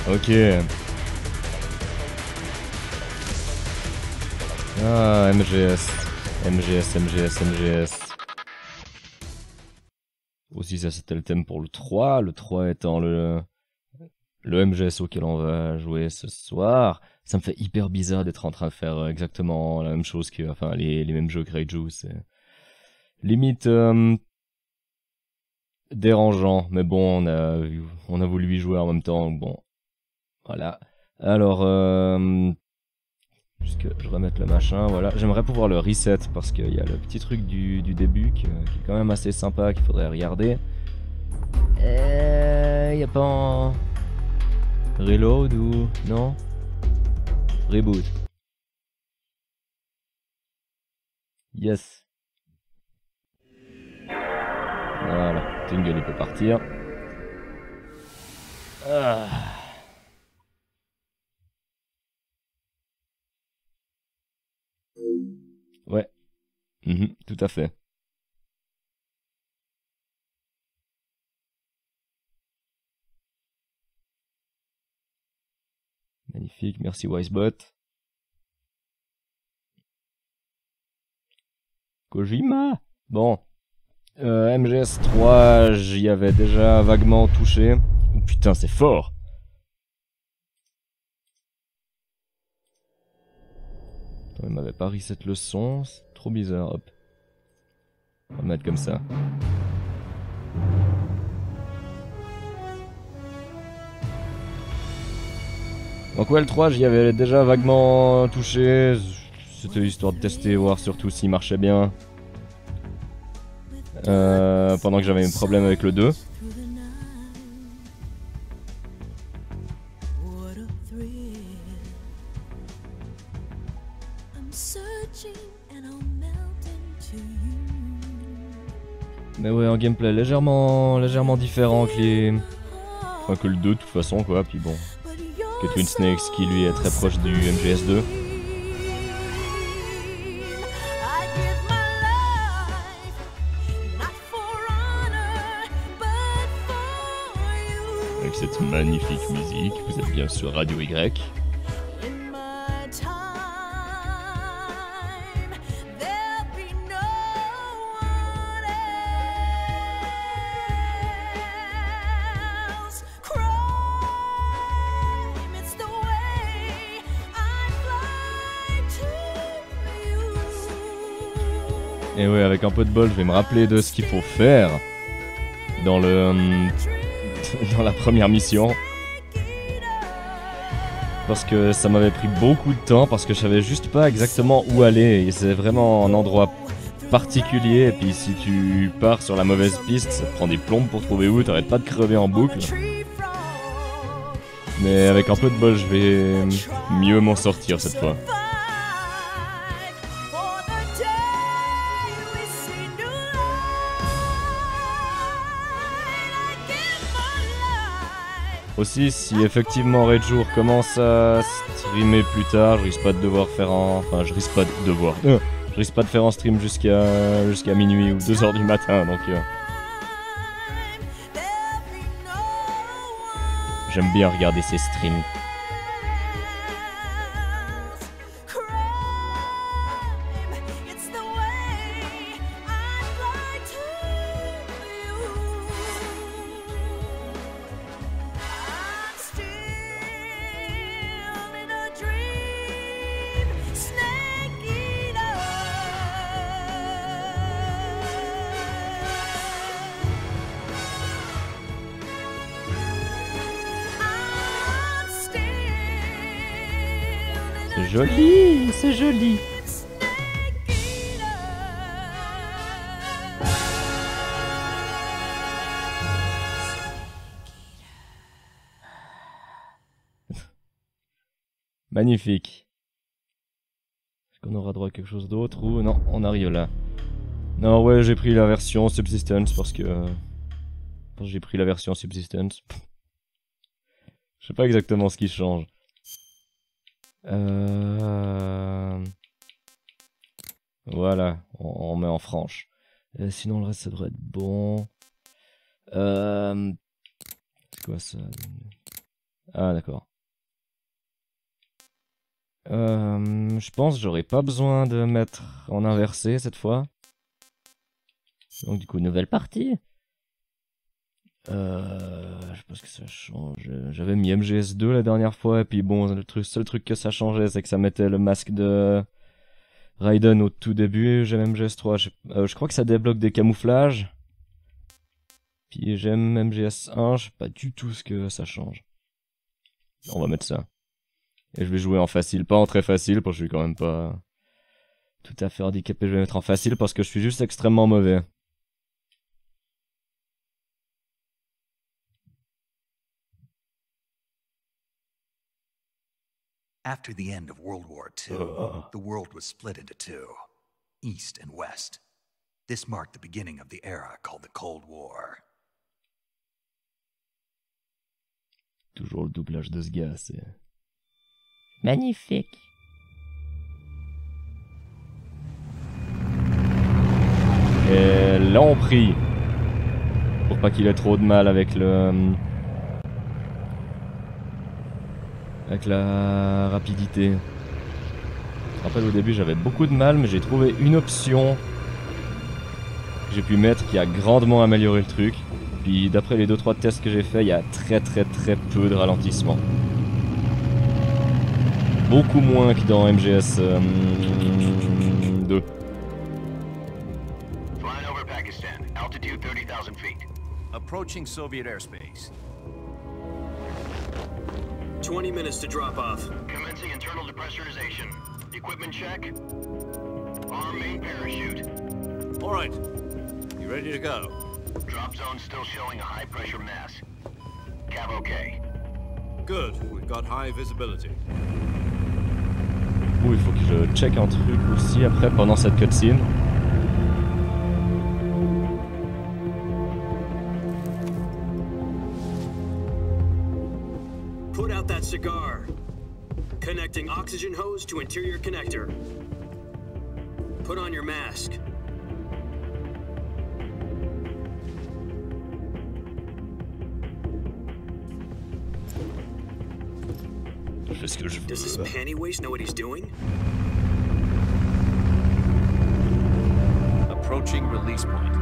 Ok. Ah, MGS. MGS. Aussi, ça c'était le thème pour le 3. Le 3 étant le MGS auquel on va jouer ce soir. Ça me fait hyper bizarre d'être en train de faire exactement la même chose que, enfin, les mêmes jeux que Raiju. C'est limite dérangeant. Mais bon, on a voulu y jouer en même temps. Bon, voilà. Alors, puisque je remette le machin, voilà. J'aimerais pouvoir le reset parce qu'il y a le petit truc du début qui est quand même assez sympa qu'il faudrait regarder. Il y a pas en reload ou non? Reboot. Yes. Voilà, Tingle il peut partir. Ah. Ouais. Tout à fait. Magnifique, merci Wisebot. Kojima. Bon. MGS3, j'y avais déjà vaguement touché. Oh, putain, c'est fort. Attends, il m'avait pas reset le son, c'est trop bizarre, hop. On va mettre comme ça. Donc ouais, le 3, j'y avais déjà vaguement touché. C'était histoire de tester, voir surtout s'il marchait bien. Pendant que j'avais un problème avec le 2. Mais ouais, un gameplay légèrement différent que les... Enfin, que le 2 de toute façon, quoi, puis bon. Que Twin Snakes qui lui est très proche du MGS2. Avec cette magnifique musique, vous êtes bien sur Radio Yggrek. Et ouais, avec un peu de bol, je vais me rappeler de ce qu'il faut faire dans dans la première mission. Parce que ça m'avait pris beaucoup de temps, parce que je savais juste pas exactement où aller. Et c'est vraiment un endroit particulier, et puis si tu pars sur la mauvaise piste, ça te prend des plombes pour trouver où, t'arrêtes pas de crever en boucle. Mais avec un peu de bol, je vais mieux m'en sortir cette fois. Aussi, si effectivement Raiju commence à streamer plus tard, je risque pas de devoir faire en... Enfin, je risque pas de devoir... je risque pas de faire en stream jusqu'à minuit ou 2h du matin, donc... J'aime bien regarder ces streams. C'est joli, c'est joli. Magnifique. Est-ce qu'on aura droit à quelque chose d'autre ou non, on arrive là. Non, ouais, j'ai pris la version Subsistence parce que j'ai pris la version Subsistence. Je sais pas exactement ce qui change. Voilà, on met en franche. Sinon le reste ça devrait être bon. C'est quoi ça? Ah, d'accord. Je pense que j'aurais pas besoin de mettre en inversé cette fois. Donc du coup, nouvelle partie. Je pense que ça change. J'avais mis MGS2 la dernière fois, et puis bon, le seul truc que ça changeait, c'est que ça mettait le masque de Raiden au tout début. J'aime MGS3. Je crois que ça débloque des camouflages. Puis j'aime MGS1, je sais pas du tout ce que ça change. On va mettre ça. Et je vais jouer en facile, pas en très facile, parce que je suis quand même pas tout à fait handicapé. Je vais mettre en facile parce que je suis juste extrêmement mauvais. After the end of World War II, the world was split into two, East and West. This marked the beginning of the era called the Cold War. Toujours le doublage de ce gars, c'est magnifique. Et là on prie pour pas qu'il ait trop de mal avec la rapidité. Je me rappelle au début j'avais beaucoup de mal, mais j'ai trouvé une option que j'ai pu mettre qui a grandement amélioré le truc. Puis d'après les 2-3 tests que j'ai fait, il y a très peu de ralentissement. Beaucoup moins que dans MGS2. Flying over Pakistan, altitude 30,000 feet. Approaching Soviet airspace. 20 minutes to drop off. Commencing internal depressurization. Equipment check. Arm main parachute. All right. You ready to go? Drop zone still showing a high pressure mass. Cav okay. Good. We've got high visibility. Il faut que je check un truc aussi après pendant cette cutscene. Put out that cigar. Connecting oxygen hose to interior connector. Put on your mask. Je fais ce que je veux. Does this panty waste know what he's doing? Approaching release point.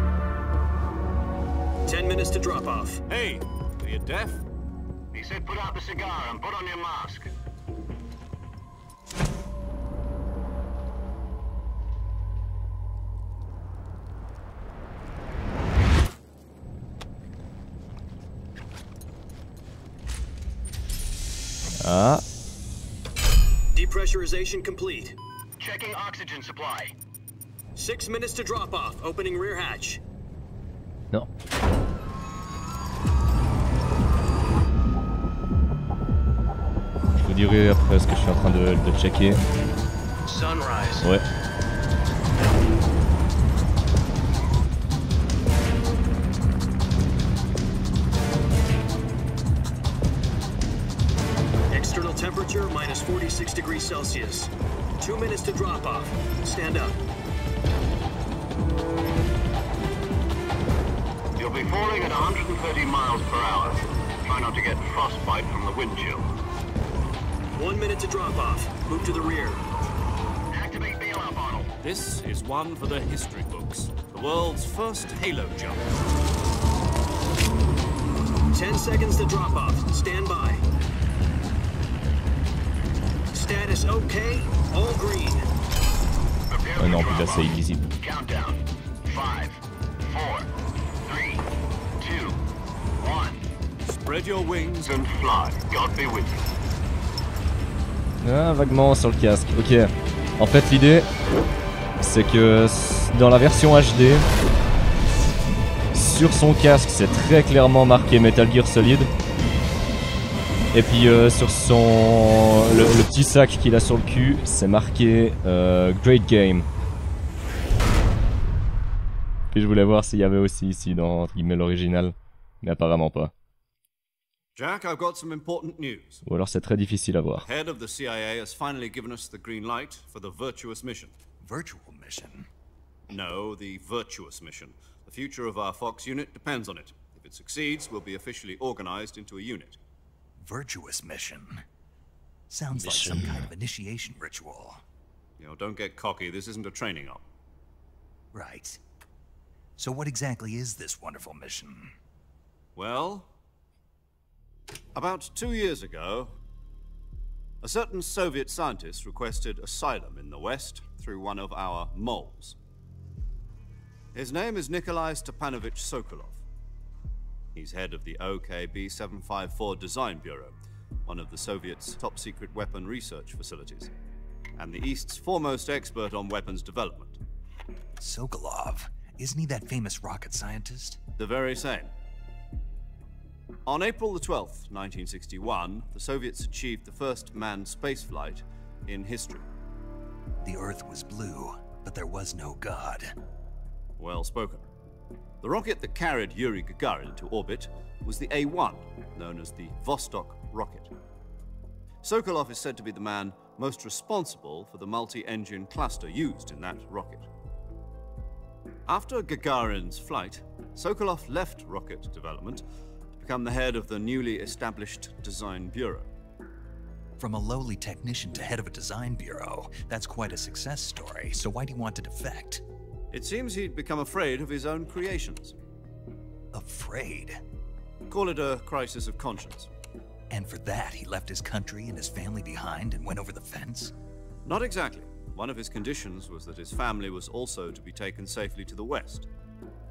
10 minutes to drop off. Hey, are you deaf? He said put out the cigar and put on your mask. Ah. Depressurization complete. Checking oxygen supply. 6 minutes to drop off. Opening rear hatch. Non. Je vous dirai après ce que je suis en train de checker. Sunrise. Ouais. External temperature minus 46 degrees Celsius. 2 minutes to drop off. Stand up. You'll be falling at 130 miles per hour. Try not to get frostbite from the wind chill. 1 minute to drop off. Move to the rear. Activate bailout bottle. This is one for the history books. The world's first halo jump. 10 seconds to drop off. Stand by. Status okay. All green. Ah non, plus là c'est illisible. Countdown. 5, 4, 3, 2, 1. Spread your wings And fly. God be with you. Ah, vaguement sur le casque. Ok. En fait, l'idée, c'est que dans la version HD, sur son casque, c'est très clairement marqué Metal Gear Solid. Et puis sur le petit sac qu'il a sur le cul, c'est marqué Great Game. Et je voulais voir s'il y avait aussi ici dans entre guillemets l'original, mais apparemment pas. Jack, I've got some important news. Ou alors c'est très difficile à voir. The head of the CIA has finally given us the green light for the virtuous mission. Virtual mission? No, the virtuous mission. The future of our Fox unit depends on it. If it succeeds, we'll be officially organized into a unit. Virtuous mission. Sounds like some kind of initiation ritual. You know, don't get cocky. This isn't a training op. Right. So what exactly is this wonderful mission? Well, about 2 years ago, a certain Soviet scientist requested asylum in the West through one of our moles. His name is Nikolai Stepanovich Sokolov. He's head of the OKB-754 Design Bureau, one of the Soviets' top-secret weapon research facilities, and the East's foremost expert on weapons development. Sokolov? Isn't he that famous rocket scientist? The very same. On April the 12th, 1961, the Soviets achieved the first manned spaceflight in history. The Earth was blue, but there was no God. Well spoken. The rocket that carried Yuri Gagarin into orbit was the A-1, known as the Vostok rocket. Sokolov is said to be the man most responsible for the multi-engine cluster used in that rocket. After Gagarin's flight, Sokolov left rocket development to become the head of the newly established Design Bureau. From a lowly technician to head of a design bureau, that's quite a success story, so why do you want to defect? It seems he'd become afraid of his own creations. Afraid? Call it a crisis of conscience. And for that, he left his country and his family behind and went over the fence? Not exactly. One of his conditions was that his family was also to be taken safely to the West.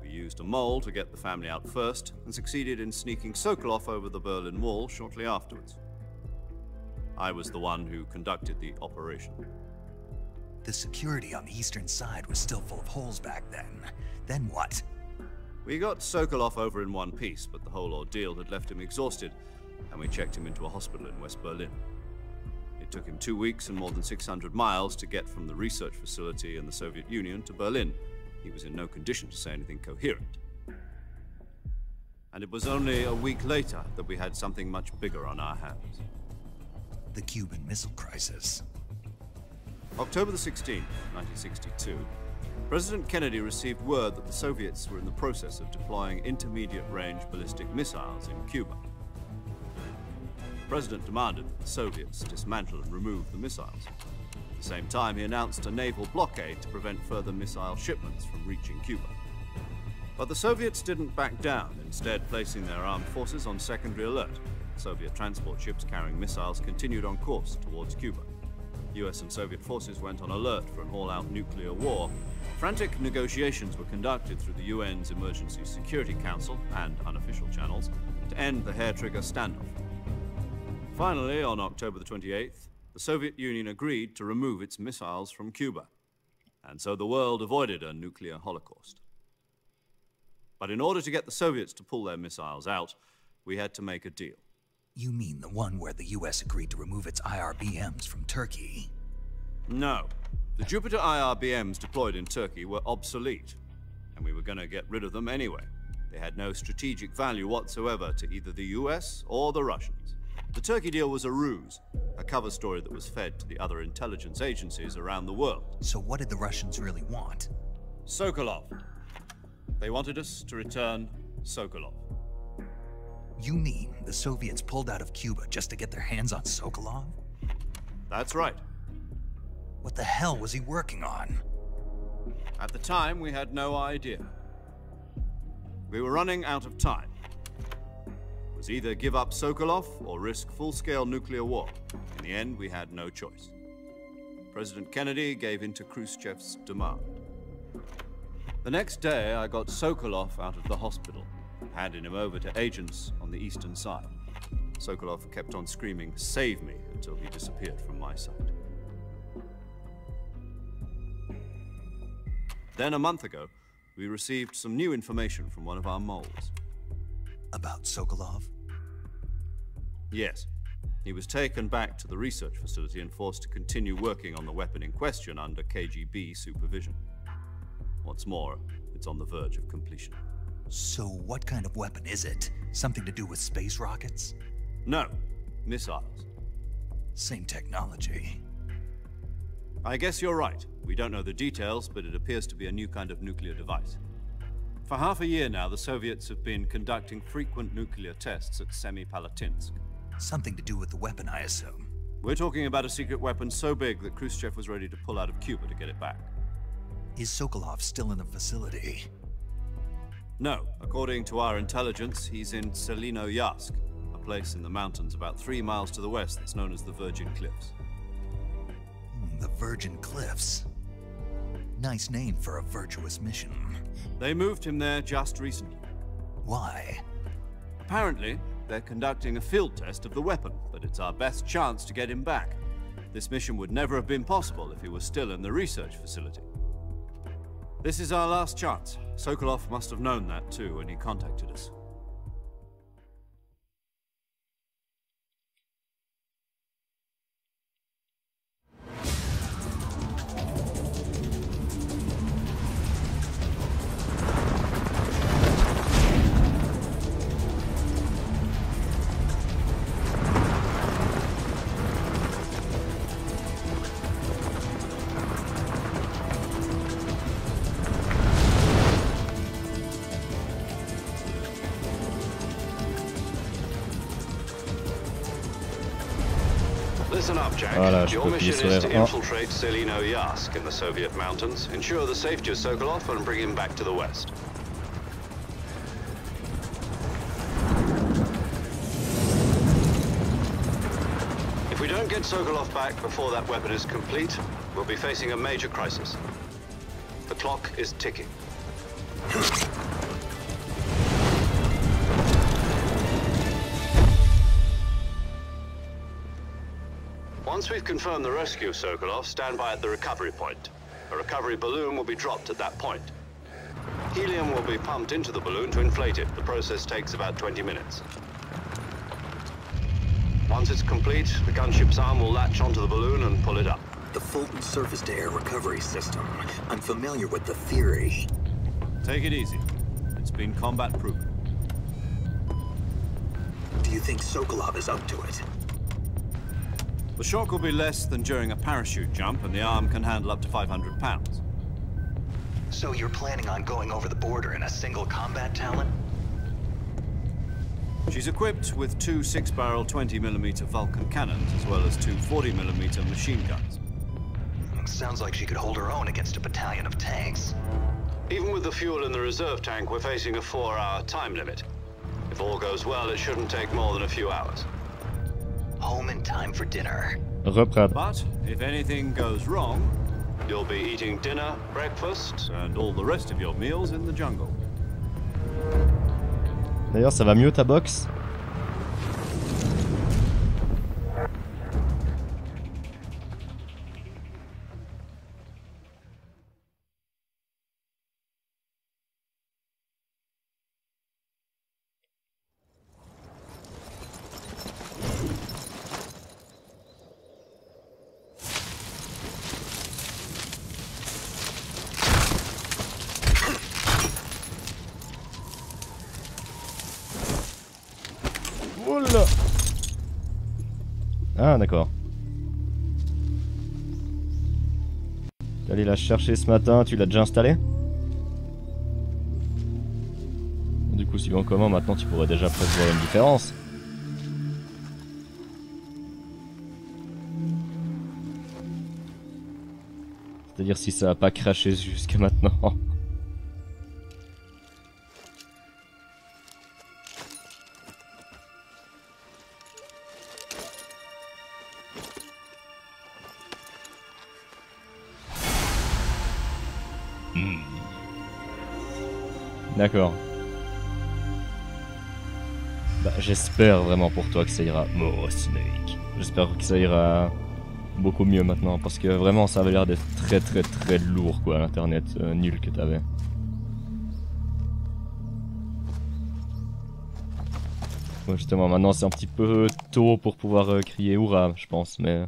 We used a mole to get the family out first and succeeded in sneaking Sokolov over the Berlin Wall shortly afterwards. I was the one who conducted the operation. The security on the eastern side was still full of holes back then. Then what? We got Sokolov over in one piece, but the whole ordeal had left him exhausted, and we checked him into a hospital in West Berlin. It took him 2 weeks and more than 600 miles to get from the research facility in the Soviet Union to Berlin. He was in no condition to say anything coherent. And it was only a week later that we had something much bigger on our hands. The Cuban Missile Crisis. October the 16th, 1962, President Kennedy received word that the Soviets were in the process of deploying intermediate-range ballistic missiles in Cuba. The President demanded that the Soviets dismantle and remove the missiles. At the same time, he announced a naval blockade to prevent further missile shipments from reaching Cuba. But the Soviets didn't back down, instead placing their armed forces on secondary alert. Soviet transport ships carrying missiles continued on course towards Cuba. US and Soviet forces went on alert for an all-out nuclear war. Frantic negotiations were conducted through the UN's Emergency Security Council and unofficial channels to end the hair-trigger standoff. Finally, on October the 28th, the Soviet Union agreed to remove its missiles from Cuba. And so the world avoided a nuclear holocaust. But in order to get the Soviets to pull their missiles out, we had to make a deal. You mean the one where the US agreed to remove its IRBMs from Turkey? No. The Jupiter IRBMs deployed in Turkey were obsolete, and we were going to get rid of them anyway. They had no strategic value whatsoever to either the US or the Russians. The Turkey deal was a ruse, a cover story that was fed to the other intelligence agencies around the world. So what did the Russians really want? Sokolov. They wanted us to return Sokolov. You mean the Soviets pulled out of Cuba just to get their hands on Sokolov? That's right. What the hell was he working on? At the time, we had no idea. We were running out of time. It was either give up Sokolov or risk full-scale nuclear war. In the end, we had no choice. President Kennedy gave in to Khrushchev's demand. The next day, I got Sokolov out of the hospital, handing him over to agents on the eastern side. Sokolov kept on screaming, "Save me," until he disappeared from my sight. Then a month ago, we received some new information from one of our moles. About Sokolov? Yes. He was taken back to the research facility and forced to continue working on the weapon in question under KGB supervision. What's more, it's on the verge of completion. So what kind of weapon is it? Something to do with space rockets? No, missiles. Same technology. I guess you're right. We don't know the details, but it appears to be a new kind of nuclear device. For half a year now, the Soviets have been conducting frequent nuclear tests at Semipalatinsk. Something to do with the weapon, I assume. We're talking about a secret weapon so big that Khrushchev was ready to pull out of Cuba to get it back. Is Sokolov still in the facility? No. According to our intelligence, he's in Selino-Yask, a place in the mountains about 3 miles to the west that's known as the Virgin Cliffs. The Virgin Cliffs. Nice name for a virtuous mission. They moved him there just recently. Why? Apparently, they're conducting a field test of the weapon, but it's our best chance to get him back. This mission would never have been possible if he was still in the research facility. This is our last chance. Sokolov must have known that too when he contacted us. Listen up, Jack. Voilà, je Your peux mission appuyer is sur to R1. infiltrate Selino-Yask in the Soviet mountains, ensure the safety of Sokolov, and bring him back to the West. If we don't get Sokolov back before that weapon is complete, we'll be facing a major crisis. The clock is ticking. Once we've confirmed the rescue of Sokolov, stand by at the recovery point. A recovery balloon will be dropped at that point. Helium will be pumped into the balloon to inflate it. The process takes about 20 minutes. Once it's complete, the gunship's arm will latch onto the balloon and pull it up. The Fulton surface-to-air recovery system. I'm familiar with the theory. Take it easy. It's been combat-proven. Do you think Sokolov is up to it? The shock will be less than during a parachute jump, and the arm can handle up to 500 pounds. So you're planning on going over the border in a single combat Talon? She's equipped with 2 6-barrel 20mm Vulcan cannons, as well as 2 40mm machine guns. Sounds like she could hold her own against a battalion of tanks. Even with the fuel in the reserve tank, we're facing a 4-hour time limit. If all goes well, it shouldn't take more than a few hours. Home in time for dinner. Reprendre. But if anything goes wrong, You'll be eating dinner, breakfast, and all the rest of your meals in the jungle. D'ailleurs, ça va mieux ta boxe? Oula! Ah d'accord. T'es allé la chercher ce matin, tu l'as déjà installée? Du coup, suivant comment, maintenant tu pourrais déjà presque voir une différence. C'est-à-dire si ça a pas craché jusqu'à maintenant. D'accord. Bah, j'espère vraiment pour toi que ça ira. Oh, Snake. J'espère que ça ira beaucoup mieux maintenant parce que vraiment ça avait l'air d'être très lourd quoi, l'internet nul que t'avais. Ouais, justement, maintenant c'est un petit peu tôt pour pouvoir crier hurrah, je pense, mais.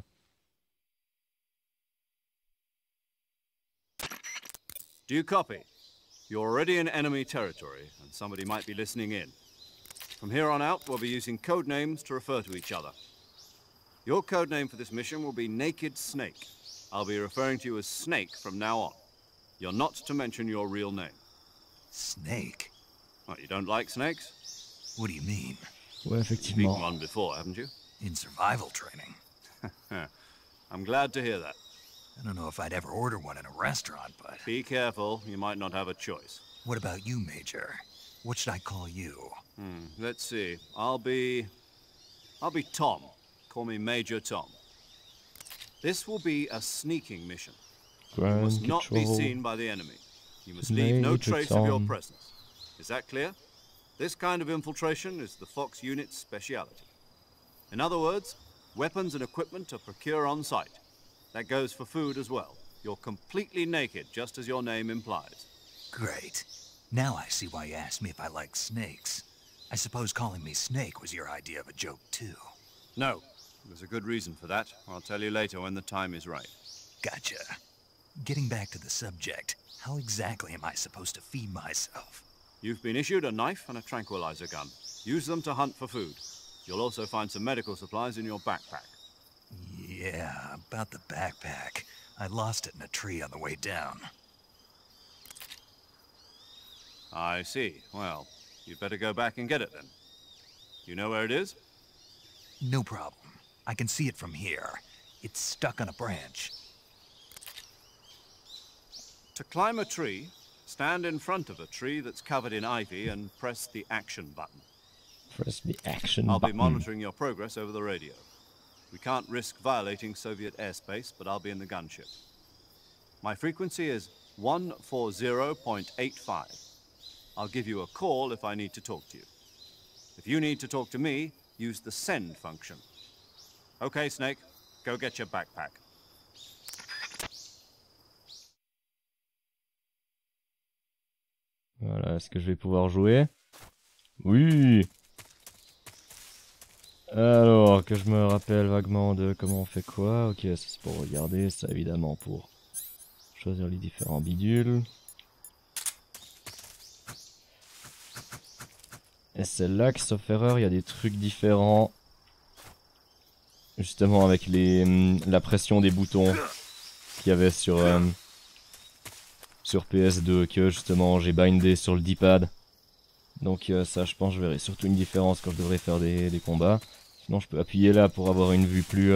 Do you copy? You're already in enemy territory, and somebody might be listening in. From here on out, we'll be using code names to refer to each other. Your code name for this mission will be Naked Snake. I'll be referring to you as Snake from now on. You're not to mention your real name. Snake? What, you don't like snakes? What do you mean? Ouais, You've beaten effectivement. one before, haven't you? In survival training. I'm glad to hear that. I don't know if I'd ever order one in a restaurant, but... Be careful, you might not have a choice. What about you, Major? What should I call you? Let's see. I'll be Tom. Call me Major Tom. This will be a sneaking mission. You must not be seen by the enemy. You must leave no trace of your presence. Is that clear? This kind of infiltration is the Fox unit's speciality. In other words, weapons and equipment are procured on site. That goes for food as well. You're completely naked, just as your name implies. Great. Now I see why you asked me if I like snakes. I suppose calling me Snake was your idea of a joke, too. No. There's a good reason for that. I'll tell you later when the time is right. Gotcha. Getting back to the subject, how exactly am I supposed to feed myself? You've been issued a knife and a tranquilizer gun. Use them to hunt for food. You'll also find some medical supplies in your backpack. Yeah, about the backpack. I lost it in a tree on the way down. I see. Well, you'd better go back and get it then. You know where it is? No problem. I can see it from here. It's stuck on a branch. To climb a tree, stand in front of a tree that's covered in ivy and press the action button. Press the action I'll button. be monitoring your progress over the radio. We can't risk violating Soviet airspace, but I'll be in the gunship. My frequency is 140.85. I'll give you a call if I need to talk to you. If you need to talk to me, use the send function. Okay, Snake, go get your backpack. Voilà, est-ce que je vais pouvoir jouer? Oui! Alors, que je me rappelle vaguement de comment on fait quoi. Ok, ça c'est pour regarder, ça évidemment pour choisir les différents bidules. Et c'est là que, sauf erreur, il y a des trucs différents. Justement avec la pression des boutons qu'il y avait sur PS2 que justement j'ai bindé sur le D-pad. Donc ça je pense je verrai surtout une différence quand je devrais faire des combats. Sinon je peux appuyer là pour avoir une vue plus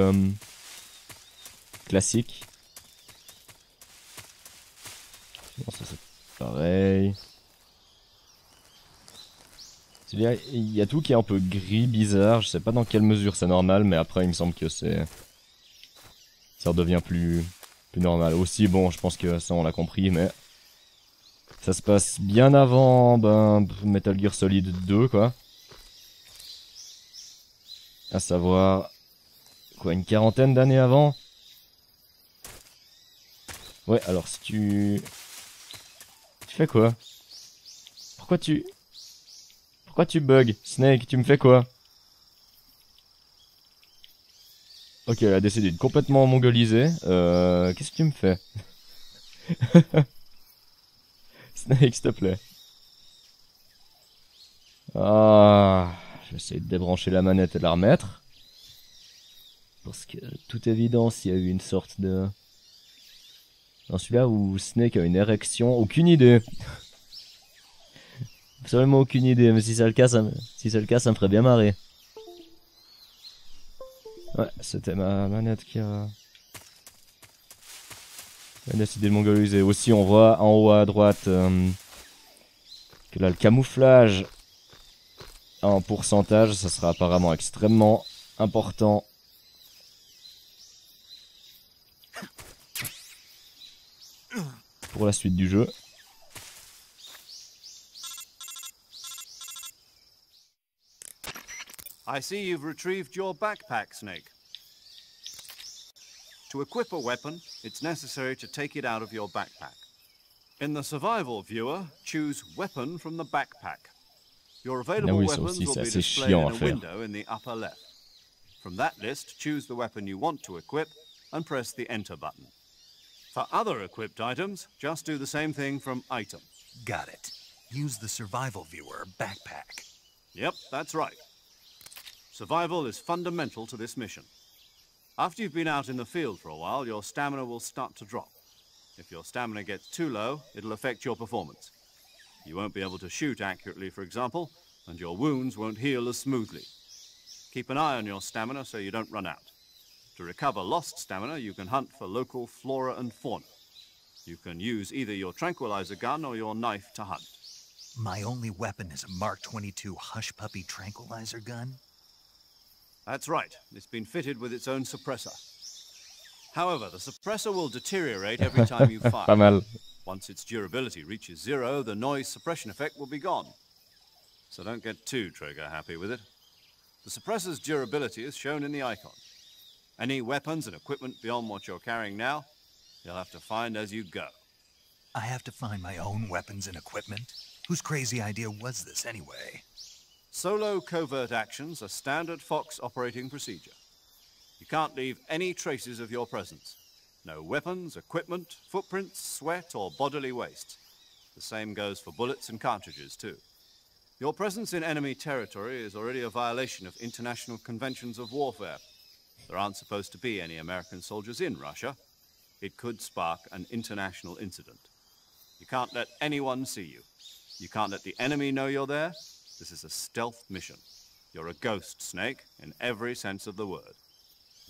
classique. Sinon ça c'est pareil. Il y a tout qui est un peu gris, bizarre, je sais pas dans quelle mesure c'est normal, mais après il me semble que ça redevient plus normal. Aussi bon, je pense que ça on l'a compris, mais ça se passe bien avant Metal Gear Solid 2 quoi. À savoir, quoi, une quarantaine d'années avant. Ouais, alors si tu fais quoi? Pourquoi tu bugs? Snake, tu me fais quoi? Ok, elle a décidé de complètement mongoliser. Qu'est-ce que tu me fais? Snake, s'il te plaît. Ah, je vais essayer de débrancher la manette et de la remettre. Parce que, toute évidence, il y a eu une sorte de... Dans celui-là où Snake a une érection, aucune idée. Absolument aucune idée, mais si c'est le cas, ça me ferait bien marrer. Ouais, c'était ma manette qui a décidé de mongoliser. Aussi, on voit en haut à droite que là, le camouflage en pourcentage, ça sera apparemment extrêmement important. Pour la suite du jeu. I see you've retrieved your backpack, Snake. To equip a weapon, it's necessary to take it out of your backpack. In the survival viewer, choose Weapon from the backpack. Your available weapons will be displayed in a window in the upper left. From that list, choose the weapon you want to equip and press the Enter button. For other equipped items, just do the same thing from Item. Got it. Use the survival viewer backpack. Yep, that's right. Survival is fundamental to this mission. After you've been out in the field for a while, your stamina will start to drop. If your stamina gets too low, it'll affect your performance. You won't be able to shoot accurately, for example, and your wounds won't heal as smoothly. Keep an eye on your stamina so you don't run out. To recover lost stamina, you can hunt for local flora and fauna. You can use either your tranquilizer gun or your knife to hunt. My only weapon is a Mark 22 Hush Puppy tranquilizer gun? That's right. It's been fitted with its own suppressor. However, the suppressor will deteriorate every time you fire. Pas mal. Once its durability reaches 0, the noise suppression effect will be gone. So don't get too trigger happy with it. The suppressor's durability is shown in the icon. Any weapons and equipment beyond what you're carrying now, you'll have to find as you go. I have to find my own weapons and equipment? Whose crazy idea was this anyway? Solo covert actions are standard Fox operating procedure. You can't leave any traces of your presence. No weapons, equipment, footprints, sweat, or bodily waste. The same goes for bullets and cartridges, too. Your presence in enemy territory is already a violation of international conventions of warfare. There aren't supposed to be any American soldiers in Russia. It could spark an international incident. You can't let anyone see you. You can't let the enemy know you're there. This is a stealth mission. You're a ghost, Snake, in every sense of the word.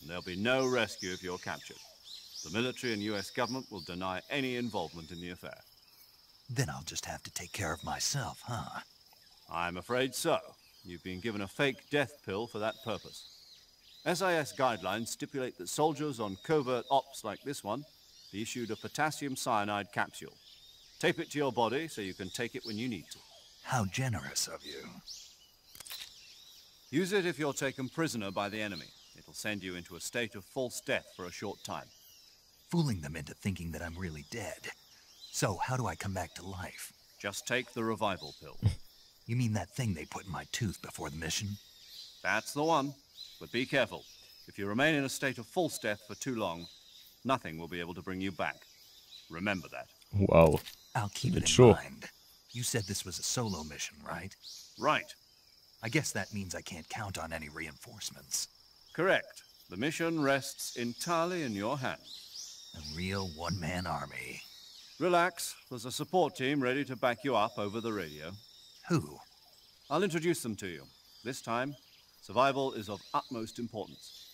And there'll be no rescue if you're captured. The military and US government will deny any involvement in the affair. Then I'll just have to take care of myself, huh? I'm afraid so. You've been given a fake death pill for that purpose. SIS guidelines stipulate that soldiers on covert ops like this one be issued a potassium cyanide capsule. Tape it to your body so you can take it when you need to. How generous of you. Use it if you're taken prisoner by the enemy. It'll send you into a state of false death for a short time. Fooling them into thinking that I'm really dead. So how do I come back to life? Just take the revival pill. You mean that thing they put in my tooth before the mission? That's the one. But be careful. If you remain in a state of false death for too long, nothing will be able to bring you back. Remember that. Wow. I'll keep it in Sure. mind. You said this was a solo mission, right? Right. I guess that means I can't count on any reinforcements. Correct. The mission rests entirely in your hands. A real one-man army. Relax. There's a support team ready to back you up over the radio. Who? I'll introduce them to you. This time, survival is of utmost importance.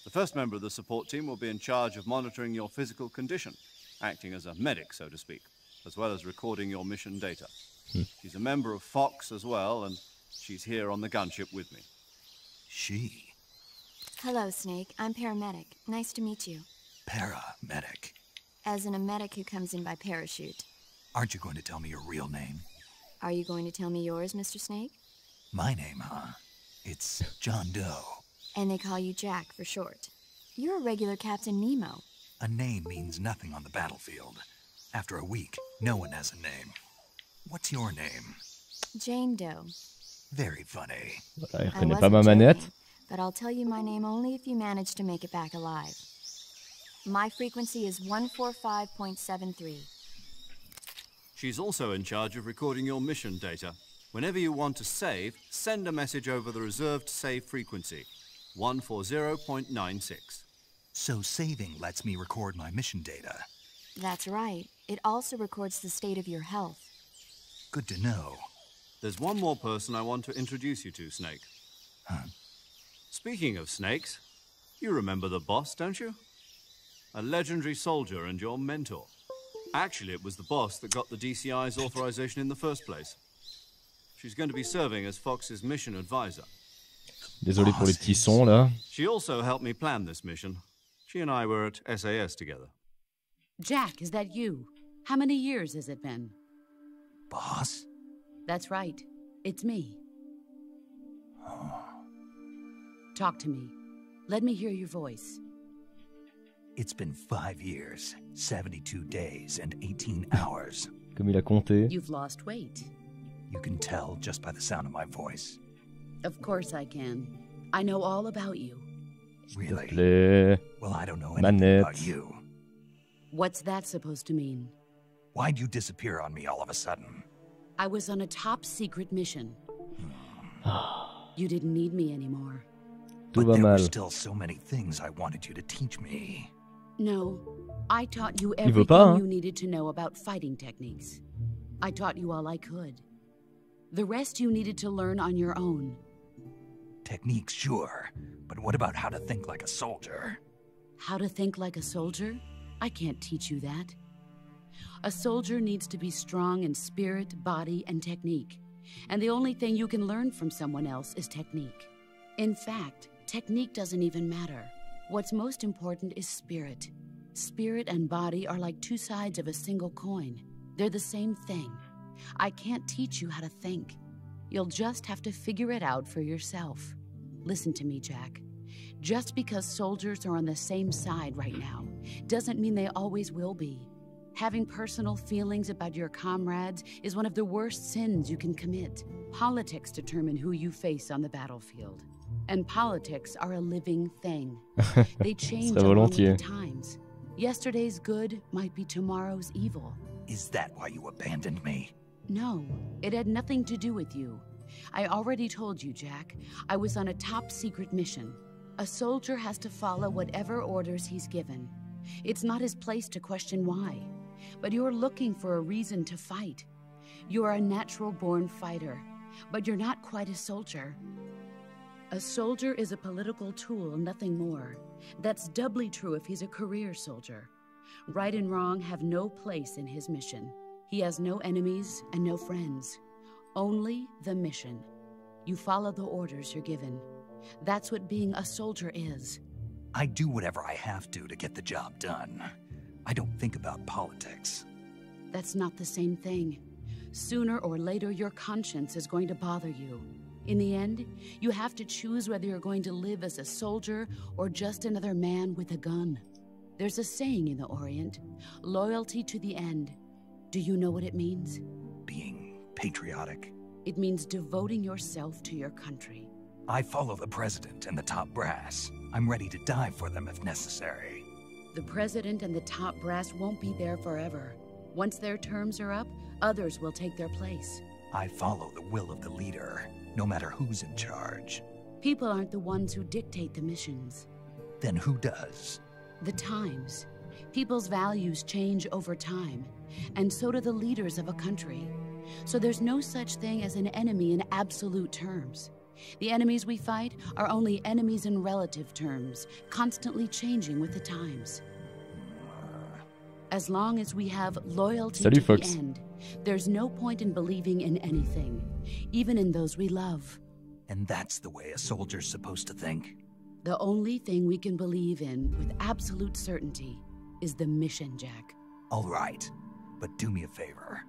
The first member of the support team will be in charge of monitoring your physical condition, acting as a medic, so to speak, as well as recording your mission data. She's a member of Fox as well, and she's here on the gunship with me. She? Hello, Snake. I'm paramedic. Nice to meet you. Paramedic. As in a medic who comes in by parachute. Aren't you going to tell me your real name? Are you going to tell me yours, Mr. Snake? My name, huh? It's John Doe. And they call you Jack for short. You're a regular Captain Nemo. A name means nothing on the battlefield. After a week, no one has a name. What's your name? Jane Doe. Very funny. Voilà, il I reconnaît pas ma wasn't manette. joking, but I'll tell you my name only if you manage to make it back alive. My frequency is 145.73. She's also in charge of recording your mission data. Whenever you want to save, send a message over the reserved save frequency, 140.96. So saving lets me record my mission data. That's right. It also records the state of your health. Good to know. There's one more person I want to introduce you to, Snake. Huh? Speaking of snakes, you remember the boss, don't you? A legendary soldier and your mentor. Actually, it was the boss that got the DCI's authorization in the first place. She's going to be serving as Fox's mission advisor. Désolé pour les petits sons là. She also helped me plan this mission. She and I were at SAS together. Jack, is that you? How many years has it been? Boss? That's right. It's me. Talk to me. Let me hear your voice. It's been 5 years, 72 days, and 18 hours. Comme il a compté. You've lost weight. You can tell just by the sound of my voice. Of course I can. I know all about you. Really? Les... Well, I don't know anything about you. What's that supposed to mean? Why'd you disappear on me all of a sudden? I was on a top secret mission. You didn't need me anymore. Tout But va there mal. were still so many things I wanted you to teach me. No, I taught you Il veut everything pas, hein? you needed to know about fighting techniques. I taught you all I could. The rest you needed to learn on your own. Techniques, sure. But what about how to think like a soldier? How to think like a soldier? I can't teach you that. A soldier needs to be strong in spirit, body, and technique. And the only thing you can learn from someone else is technique. In fact, technique doesn't even matter. What's most important is spirit. Spirit and body are like two sides of a single coin. They're the same thing. I can't teach you how to think. You'll just have to figure it out for yourself. Listen to me, Jack. Just because soldiers are on the same side right now doesn't mean they always will be. Having personal feelings about your comrades is one of the worst sins you can commit. Politics determine who you face on the battlefield. And politics are a living thing. They change along with the times. Yesterday's good might be tomorrow's evil. Is that why you abandoned me? No, it had nothing to do with you. I already told you, Jack. I was on a top-secret mission. A soldier has to follow whatever orders he's given. It's not his place to question why. But you're looking for a reason to fight. You're a natural-born fighter, but you're not quite a soldier. A soldier is a political tool, nothing more. That's doubly true if he's a career soldier. Right and wrong have no place in his mission. He has no enemies and no friends. Only the mission. You follow the orders you're given. That's what being a soldier is. I do whatever I have to get the job done. I don't think about politics. That's not the same thing. Sooner or later, your conscience is going to bother you. In the end, you have to choose whether you're going to live as a soldier or just another man with a gun. There's a saying in the Orient, loyalty to the end. Do you know what it means? Being patriotic. It means devoting yourself to your country. I follow the president and the top brass. I'm ready to die for them if necessary. The president and the top brass won't be there forever. Once their terms are up, others will take their place. I follow the will of the leader, no matter who's in charge. People aren't the ones who dictate the missions. Then who does? The times. People's values change over time, and so do the leaders of a country. So there's no such thing as an enemy in absolute terms. The enemies we fight are only enemies in relative terms, constantly changing with the times. As long as we have loyalty to the end, there's no point in believing in anything, even in those we love. And that's the way a soldier's supposed to think? The only thing we can believe in with absolute certainty is the mission, Jack. All right, but do me a favor.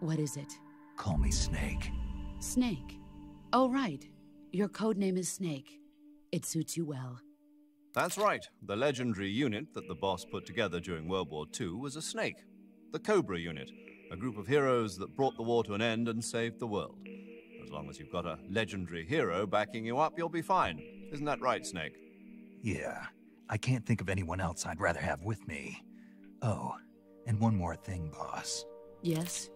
What is it? Call me Snake. Snake? Oh, right. Your codename is Snake. It suits you well. That's right. The legendary unit that the boss put together during World War II was a snake. The Cobra unit, a group of heroes that brought the war to an end and saved the world. As long as you've got a legendary hero backing you up, you'll be fine. Isn't that right, Snake? Yeah. I can't think of anyone else I'd rather have with me. Oh, and one more thing, boss. Yes?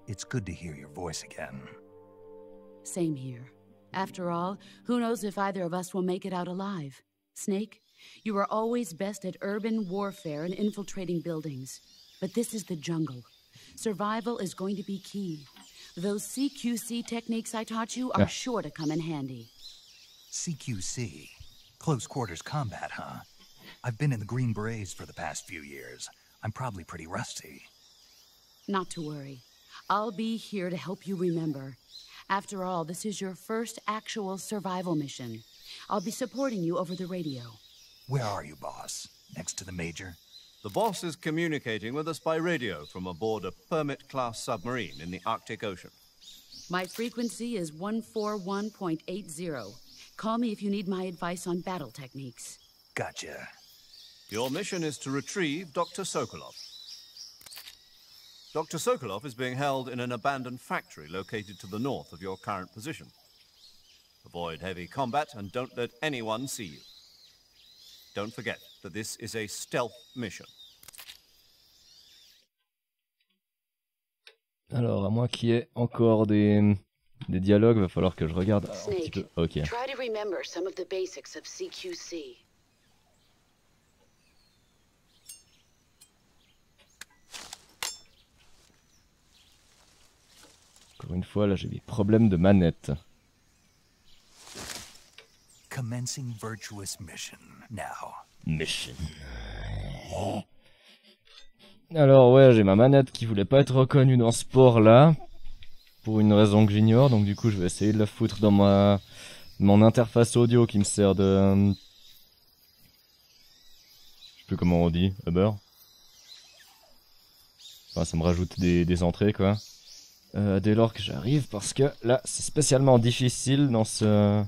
It's good to hear your voice again. Same here. After all, who knows if either of us will make it out alive? Snake, you are always best at urban warfare and infiltrating buildings. But this is the jungle. Survival is going to be key. Those CQC techniques I taught you are sure to come in handy. CQC? Close quarters combat, huh? I've been in the Green Berets for the past few years. I'm probably pretty rusty. Not to worry. I'll be here to help you remember. After all, this is your first actual survival mission. I'll be supporting you over the radio. Where are you, boss? Next to the Major? The boss is communicating with us by radio from aboard a Permit-class submarine in the Arctic Ocean. My frequency is 141.80. Call me if you need my advice on battle techniques. Gotcha. Your mission is to retrieve Dr. Sokolov. Dr. Sokolov is being held in an abandoned factory located to the north of your current position. Avoid heavy combat and don't let anyone see you. Don't forget that this is a stealth mission. Alors, à moins qu'il y ait encore des dialogues, va falloir que je regarde un petit peu. Ok. Try to remember some of the basics of CQC. Encore une fois, là j'ai des problèmes de manette. commencing virtuous mission now. Mission. Alors ouais, j'ai ma manette qui voulait pas être reconnue dans ce port là. Pour une raison que j'ignore, donc du coup je vais essayer de la foutre dans mon interface audio qui me sert de... Je sais plus comment on dit, Uber. Enfin ça me rajoute des entrées quoi. Dès lors que j'arrive, parce que là c'est spécialement difficile dans ce...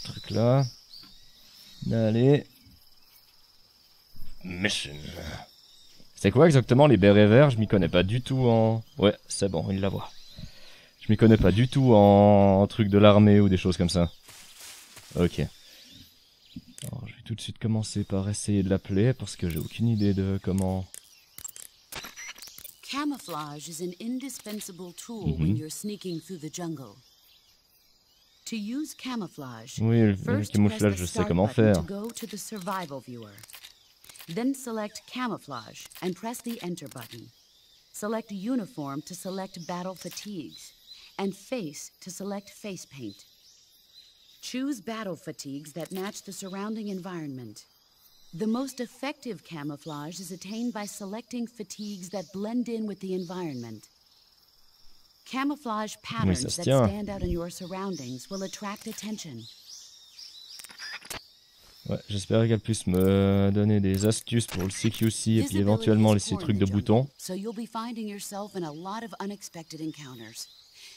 truc là. Allez. Mission. C'est quoi exactement les bérets verts? Je m'y connais pas du tout en... Ouais, c'est bon, il la voit. Je m'y connais pas du tout en truc de l'armée ou des choses comme ça. Ok. Alors, je vais tout de suite commencer par essayer de l'appeler parce que j'ai aucune idée de comment... Camouflage is an indispensable tool when you're sneaking through the jungle. To use camouflage, Oui, le first camouflage, press je the sais start comment button faire. to go to the survival viewer. Then select camouflage and press the enter button. Select uniform to select battle fatigues, and face to select face paint. Choose battle fatigues that match the surrounding environment. The most effective camouflage is attained by selecting fatigues that blend in with the environment. Camouflage patterns ça se that tient. stand out in your surroundings will attract attention. Ouais, j'espérais qu'elle puisse me donner des astuces pour le CQC et puis éventuellement laisser trucs de boutons. So you'll be finding yourself in a lot of unexpected encounters.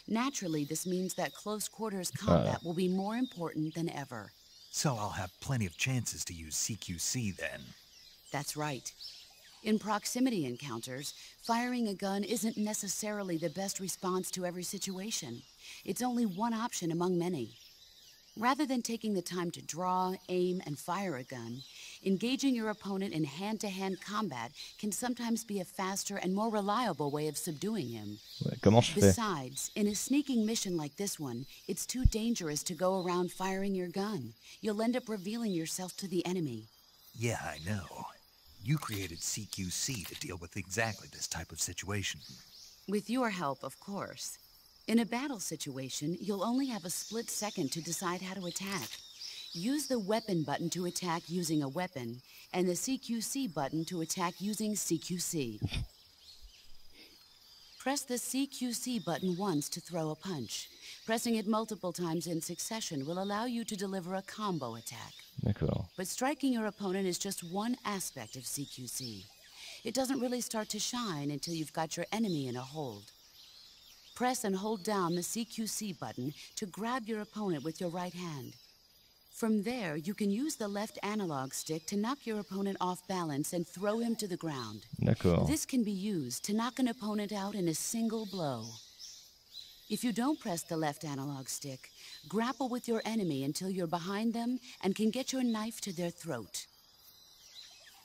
Naturally, this means that close quarters combat will be more important than ever. So I'll have plenty of chances to use CQC then. That's right. In proximity encounters, firing a gun isn't necessarily the best response to every situation. It's only one option among many. Rather than taking the time to draw, aim, and fire a gun, engaging your opponent in hand-to-hand combat can sometimes be a faster and more reliable way of subduing him. Ouais, comment je fais? Besides, in a sneaking mission like this one, it's too dangerous to go around firing your gun. You'll end up revealing yourself to the enemy. Yeah, I know. You created CQC to deal with exactly this type of situation. With your help, of course. In a battle situation, you'll only have a split second to decide how to attack. Use the weapon button to attack using a weapon, and the CQC button to attack using CQC. Press the CQC button once to throw a punch. Pressing it multiple times in succession will allow you to deliver a combo attack. D'accord. But striking your opponent is just one aspect of CQC. It doesn't really start to shine until you've got your enemy in a hold. Press and hold down the CQC button to grab your opponent with your right hand. From there, you can use the left analog stick to knock your opponent off balance and throw him to the ground. D'accord. This can be used to knock an opponent out in a single blow. If you don't press the left analog stick, grapple with your enemy until you're behind them and can get your knife to their throat.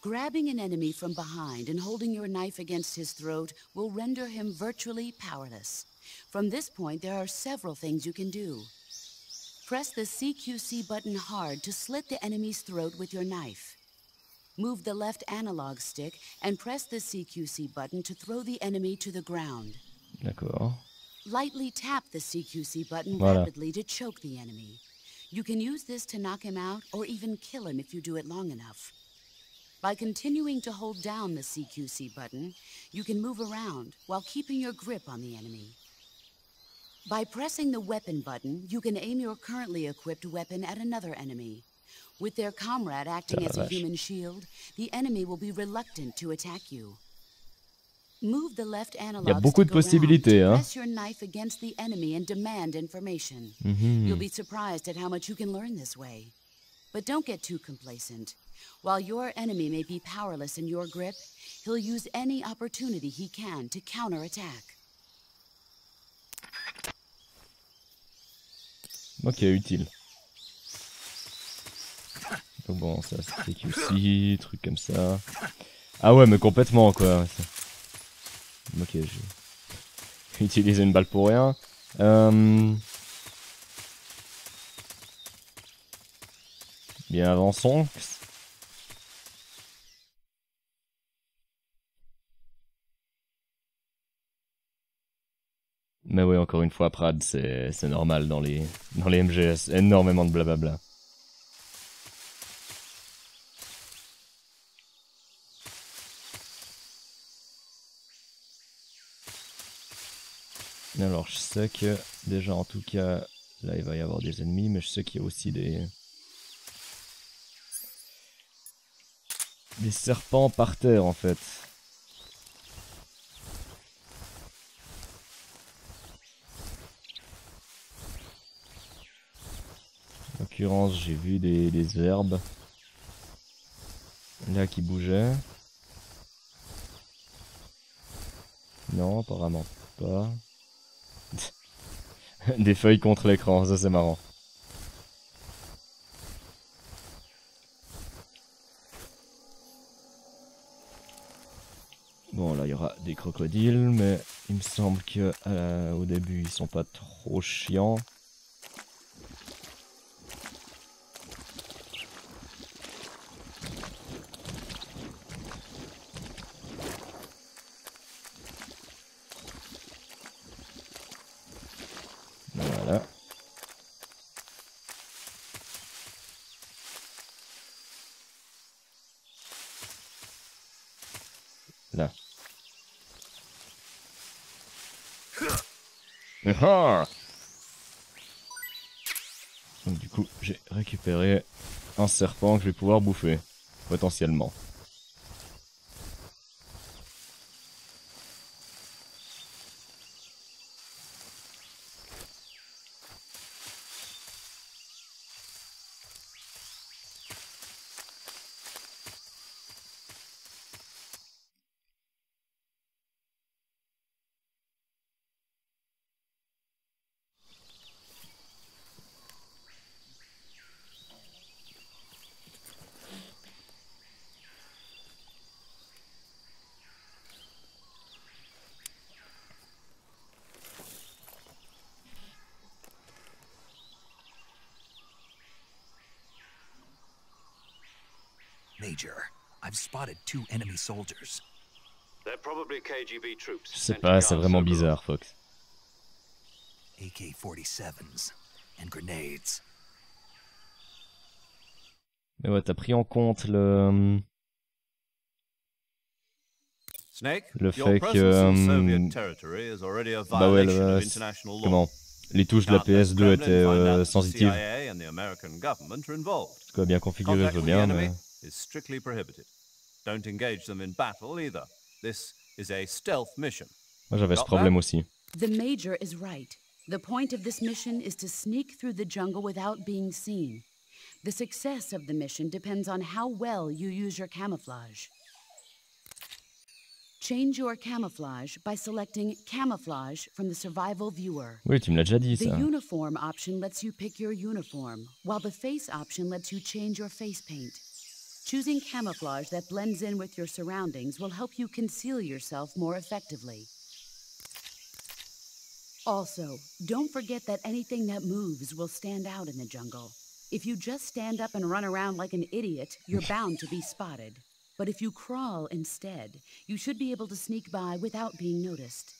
Grabbing an enemy from behind and holding your knife against his throat will render him virtually powerless. From this point, there are several things you can do. Press the CQC button hard to slit the enemy's throat with your knife. Move the left analog stick and press the CQC button to throw the enemy to the ground. D'accord. Lightly tap the CQC button Voilà. rapidly to choke the enemy. You can use this to knock him out or even kill him if you do it long enough. By continuing to hold down the CQC button, you can move around while keeping your grip on the enemy. By pressing the weapon button, you can aim your currently equipped weapon at another enemy. With their comrade acting as a human shield, the enemy will be reluctant to attack you. Move the left analog Il y a beaucoup de possibilités, hein. press your knife against the enemy and demand information. You'll be surprised at how much you can learn this way. But don't get too complacent. While your enemy may be powerless in your grip, he'll use any opportunity he can to counterattack. Ok, utile. Donc bon, ça c'est QC, truc comme ça. Ah ouais, mais complètement quoi. Ok, j'ai utilisé une balle pour rien. Bien, avançons. Mais ouais, encore une de fois Prad, c'est normal dans les MGS, énormément de blablabla. Alors je sais que déjà en tout cas là il va y avoir des ennemis, mais je sais qu'il y a aussi des serpents par terre en fait. En l'occurrence j'ai vu des herbes là qui bougeaient. Non, apparemment pas. Des feuilles contre l'écran, ça c'est marrant. Bon là il y aura des crocodiles, mais il me semble que au début ils sont pas trop chiants. Voilà. Là. Donc du coup j'ai récupéré un serpent que je vais pouvoir bouffer, potentiellement. Major, I've spotted 2 enemy soldiers. They're probably KGB troops. Je sais pas, c'est vraiment bizarre, Fox. AK-47s and grenades. Mais ouais, t'as pris en compte le Snake, fait your que presence in Soviet territory is already a bah ouais, violation of international law. comment les touches de la PS2 étaient sensitives. CIA and the American government are involved. C'est quoi, bien configuré, je Contact veux with the bien, enemy mais is strictly prohibited. Don't engage them in battle either. This is a stealth mission. moi j'avais ce problème aussi. The Major is right. The point of this mission is to sneak through the jungle without being seen. The success of the mission depends on how well you use your camouflage. Change your camouflage by selecting Camouflage from the Survival Viewer. Oui, tu me l'as déjà dit The ça. Uniform option lets you pick your uniform, while the Face option lets you change your face paint. Choosing camouflage that blends in with your surroundings will help you conceal yourself more effectively. Also, don't forget that anything that moves will stand out in the jungle. If you just stand up and run around like an idiot, you're bound to be spotted. But if you crawl instead, you should be able to sneak by without being noticed.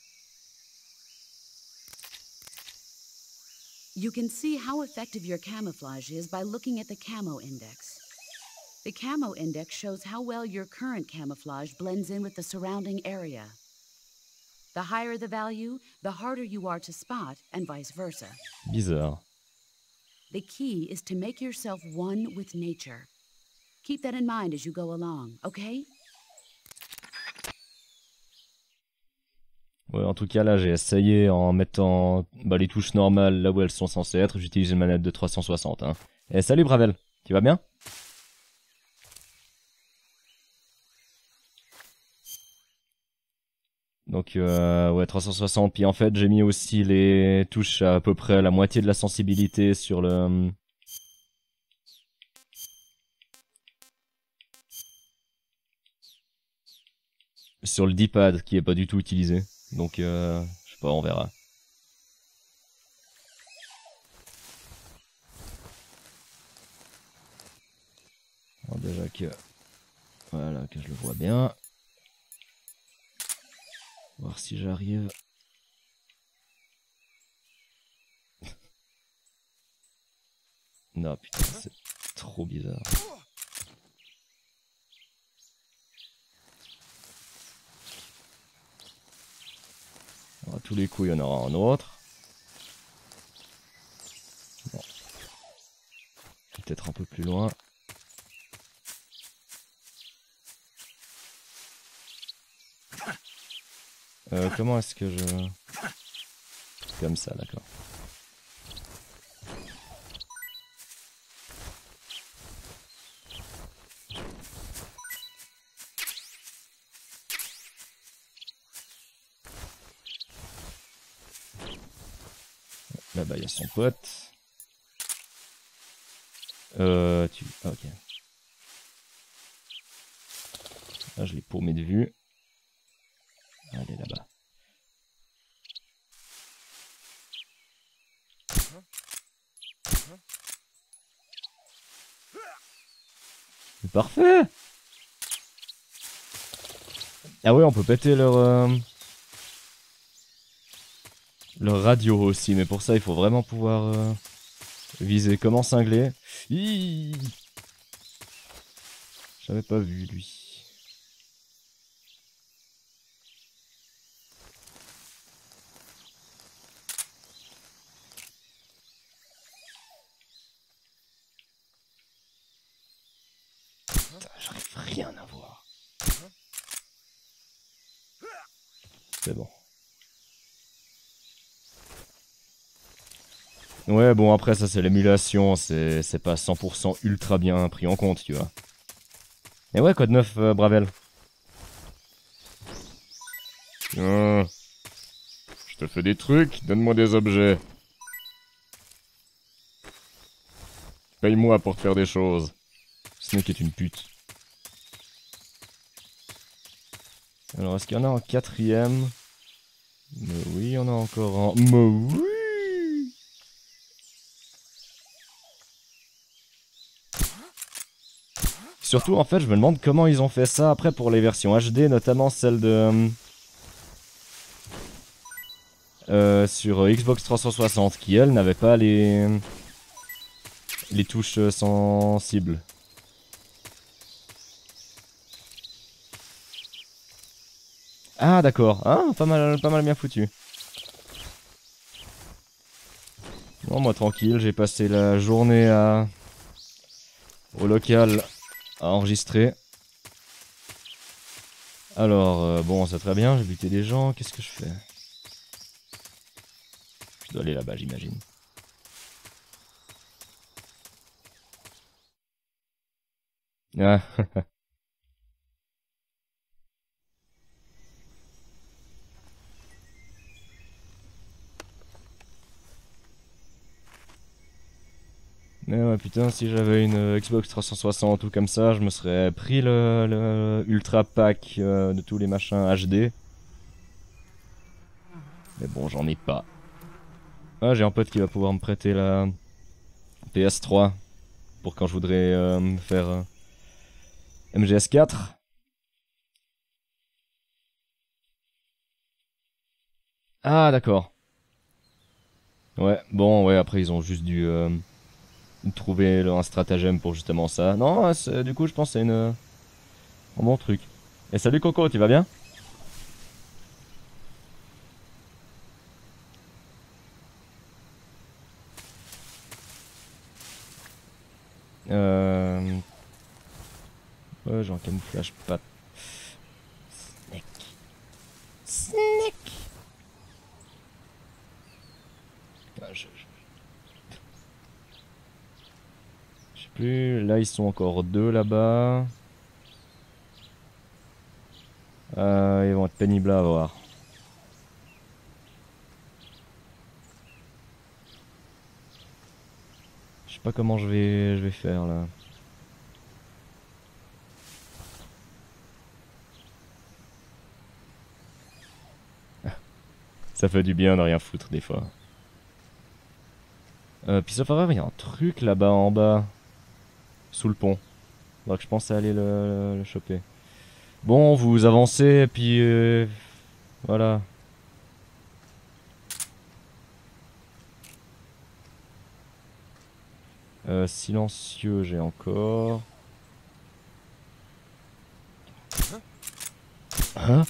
You can see how effective your camouflage is by looking at the Camo Index. The Camo Index shows how well your current camouflage blends in with the surrounding area. The higher the value, the harder you are to spot, and vice versa. Bizarre. The key is to make yourself one with nature. Keep that in mind as you go along, okay? Ouais, en tout cas là j'ai essayé en mettant les touches normales là où elles sont censées être. J'utilise une manette de 360. Hein. Et salut Bravel, tu vas bien? Donc ouais 360, puis en fait j'ai mis aussi les touches à peu près à la moitié de la sensibilité sur le D-pad qui est pas du tout utilisé. Donc je sais pas, on verra. Alors déjà que voilà, que je le vois bien. Voir si j'arrive Non, putain, c'est trop bizarre. Alors, à tous les coups, il y en aura un autre. Bon. Peut-être un peu plus loin. Comment est-ce que je... Comme ça, d'accord. Là-bas, il y a son pote. Ah, ok. Là, je l'ai paumé de vue. Allez, là-bas. Parfait! Ah ouais, on peut péter leur radio aussi, mais pour ça, il faut vraiment pouvoir viser. Comment cingler? J'avais pas vu, lui. J'arrive rien à voir. C'est bon. Ouais, bon, après, ça, c'est l'émulation. C'est pas 100% ultra bien pris en compte, tu vois. Et ouais, code 9, Bravel. Je te fais des trucs, donne-moi des objets. Paye-moi pour te faire des choses. Snake est une pute. Alors, est-ce qu'il y en a en quatrième? Mais oui, il y en a encore en... Mais oui! Surtout, en fait, je me demande comment ils ont fait ça après pour les versions HD, notamment celle de... sur Xbox 360, qui, elle, n'avait pas les touches sensibles. Ah d'accord, ah, pas mal bien foutu. Bon, moi tranquille, j'ai passé la journée au local à enregistrer. Alors, bon, c'est très bien, j'ai buté des gens, qu'est-ce que je fais? Je dois aller là-bas, j'imagine. Ah, mais ouais, putain, si j'avais une Xbox 360 ou comme ça, je me serais pris le Ultra Pack de tous les machins HD. Mais bon, j'en ai pas. Ah, j'ai un pote qui va pouvoir me prêter la PS3 pour quand je voudrais me faire MGS4. Ah, d'accord. Ouais, bon, ouais, après ils ont juste dû trouver un stratagème pour justement ça. Non, du coup, je pense que c'est un bon truc. Et salut Coco, tu vas bien? Ouais, j'ai un camouflage pas... Snake. Snake. Ah, je sais plus, là ils sont encore deux là-bas. Ils vont être pénibles à avoir. Je sais pas comment je vais faire là. Ça fait du bien de rien foutre des fois. Puis sauf erreur, il y a un truc là-bas en bas. Sous le pont. Donc je pense à aller le choper. Bon, vous avancez et puis... voilà. Silencieux, j'ai encore. Hein?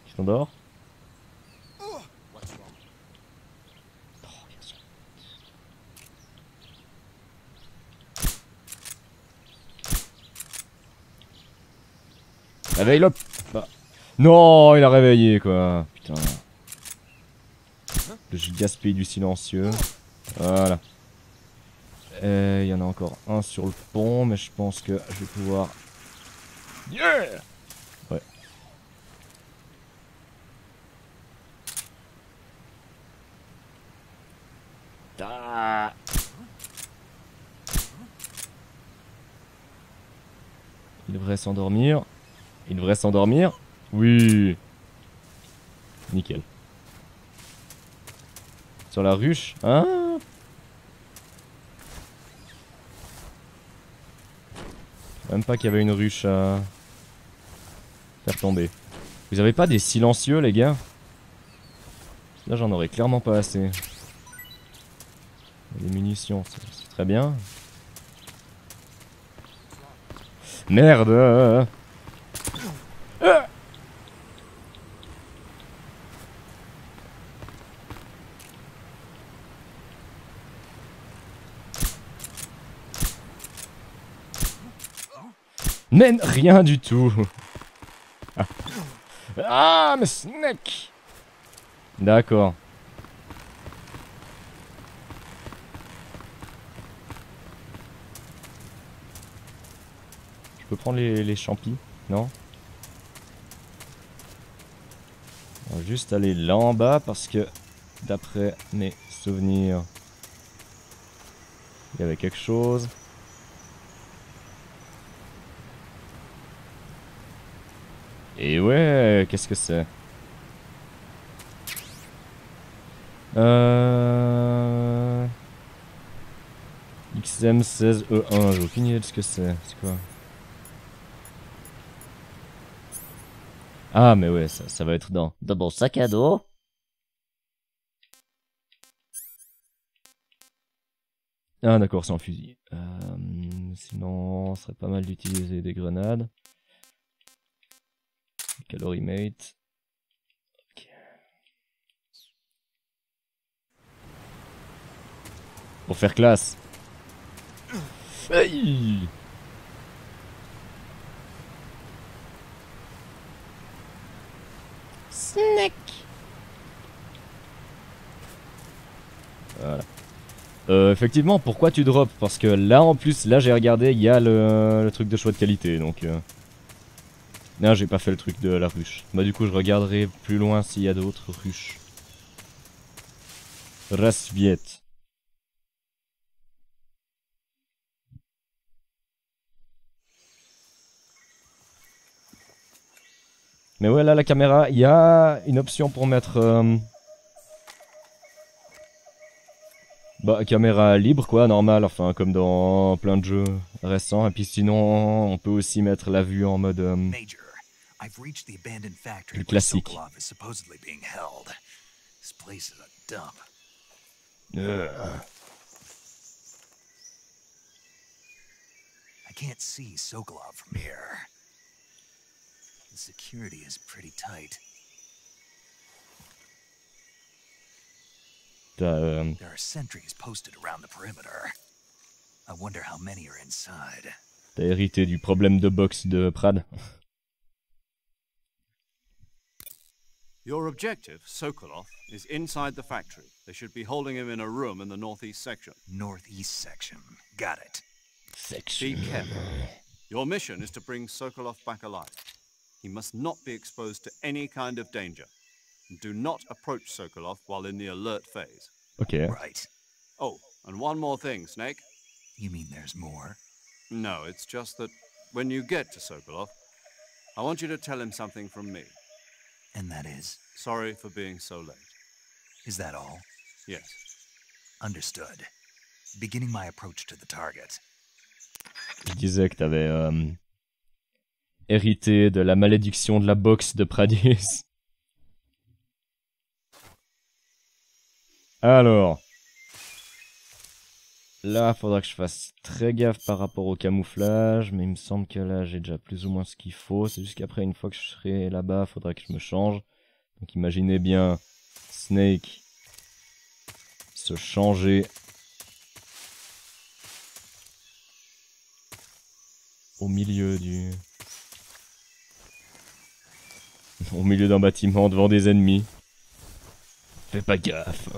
Tu t'endors? Réveille-le! Bah. Non, il a réveillé quoi. Putain. J'ai gaspillé du silencieux. Voilà. Il y en a encore un sur le pont, mais je pense que je vais pouvoir... Yeah! Ouais. Ah. Il devrait s'endormir. Il devrait s'endormir. Oui. Nickel. Sur la ruche. Hein? Même pas qu'il y avait une ruche à faire tomber. Vous avez pas des silencieux les gars? Là j'en aurais clairement pas assez. Des munitions, c'est très bien. Merde! Mais rien du tout. Ah, mais Snake. D'accord. Je peux prendre les champis? Non? On va juste aller là en bas parce que d'après mes souvenirs, il y avait quelque chose. Et ouais, qu'est-ce que c'est? XM16E1, j'ai aucune idée de ce que c'est. C'est quoi? Ah, mais ouais, ça va être dans mon sac à dos. Ah, d'accord, c'est en fusil. Sinon, ce serait pas mal d'utiliser des grenades. Calorimate. Ok. Pour faire classe. Aïe! Snake. Voilà. Effectivement, pourquoi tu drops? Parce que là, en plus, là j'ai regardé, il y a le truc de choix de qualité, donc... Non, j'ai pas fait le truc de la ruche. Bah du coup, je regarderai plus loin s'il y a d'autres ruches. Rasviet. Mais ouais, là, la caméra, il y a une option pour mettre... Bah, caméra libre, quoi, normal, enfin, comme dans plein de jeux récents. Et puis sinon, on peut aussi mettre la vue en mode... I've reached the abandoned factory plus where classique. Sokolov is supposedly being held. This place is a dump. I can't see Sokolov from here. The security is pretty tight. There are sentries posted around the perimeter. I wonder how many are inside. T'as hérité du problème de boxe de Prad. Your objective, Sokolov, is inside the factory. They should be holding him in a room in the northeast section. Northeast section. Got it. Be careful. Your mission is to bring Sokolov back alive. He must not be exposed to any kind of danger. Do not approach Sokolov while in the alert phase. Okay. Right. Oh, and one more thing, Snake. You mean there's more? No, it's just that when you get to Sokolov, I want you to tell him something from me. And that is? Sorry for being so late. Is that all? Yes. Understood. Beginning my approach to the target. Je disais que t'avais hérité de la malédiction de la boxe de Pradis. Alors. Là, faudra que je fasse très gaffe par rapport au camouflage, mais il me semble que là, j'ai déjà plus ou moins ce qu'il faut. C'est juste qu'après, une fois que je serai là-bas, faudra que je me change. Donc imaginez bien Snake se changer au milieu du... au milieu d'un bâtiment devant des ennemis. Fais pas gaffe.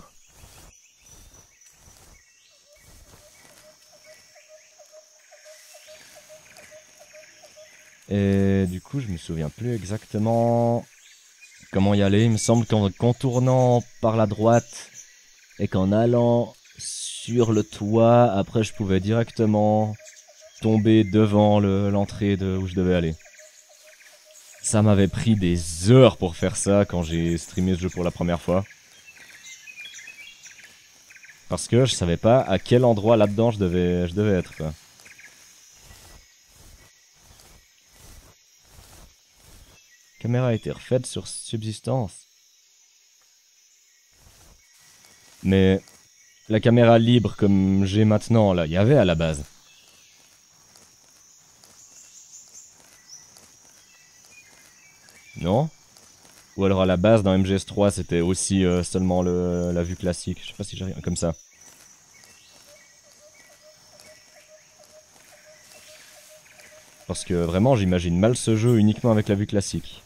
Et du coup, je me souviens plus exactement comment y aller. Il me semble qu'en contournant par la droite et qu'en allant sur le toit, après je pouvais directement tomber devant l'entrée de où je devais aller. Ça m'avait pris des heures pour faire ça quand j'ai streamé ce jeu pour la première fois. Parce que je savais pas à quel endroit là-dedans je devais être, quoi. La caméra a été refaite sur subsistance. Mais la caméra libre comme j'ai maintenant, là, il y avait à la base. Non? Ou alors à la base dans MGS3 c'était aussi seulement la vue classique. Je sais pas si j'arrive comme ça. Parce que vraiment j'imagine mal ce jeu uniquement avec la vue classique.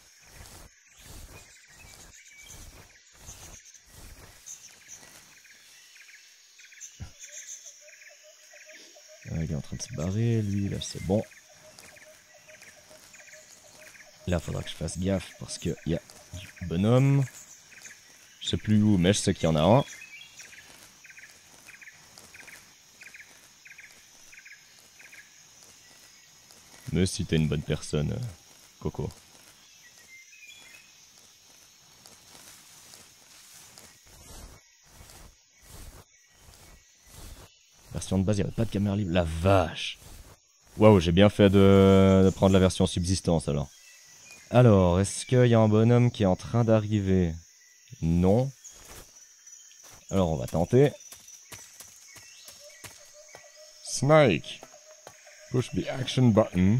Il est en train de se barrer, lui là c'est bon. Là faudra que je fasse gaffe parce qu'il y a du bonhomme. Je sais plus où mais je sais qu'il y en a un. Mais si t'es une bonne personne, Coco. Version de base, il n'y avait pas de caméra libre. La vache! Waouh, j'ai bien fait de prendre la version subsistance alors. Alors, est-ce qu'il y a un bonhomme qui est en train d'arriver? Non. Alors, on va tenter. Snake! Push the action button.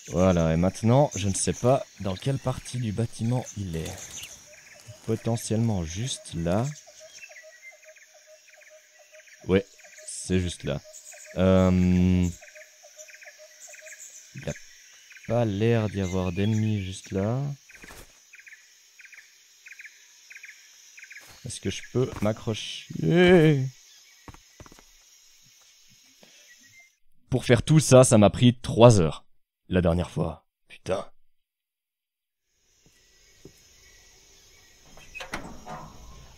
Voilà, et maintenant, je ne sais pas dans quelle partie du bâtiment il est. Potentiellement juste là. Ouais, c'est juste là. Il n'a pas l'air d'y avoir d'ennemis juste là. Est-ce que je peux m'accrocher? Pour faire tout ça, ça m'a pris 3 heures. La dernière fois. Putain.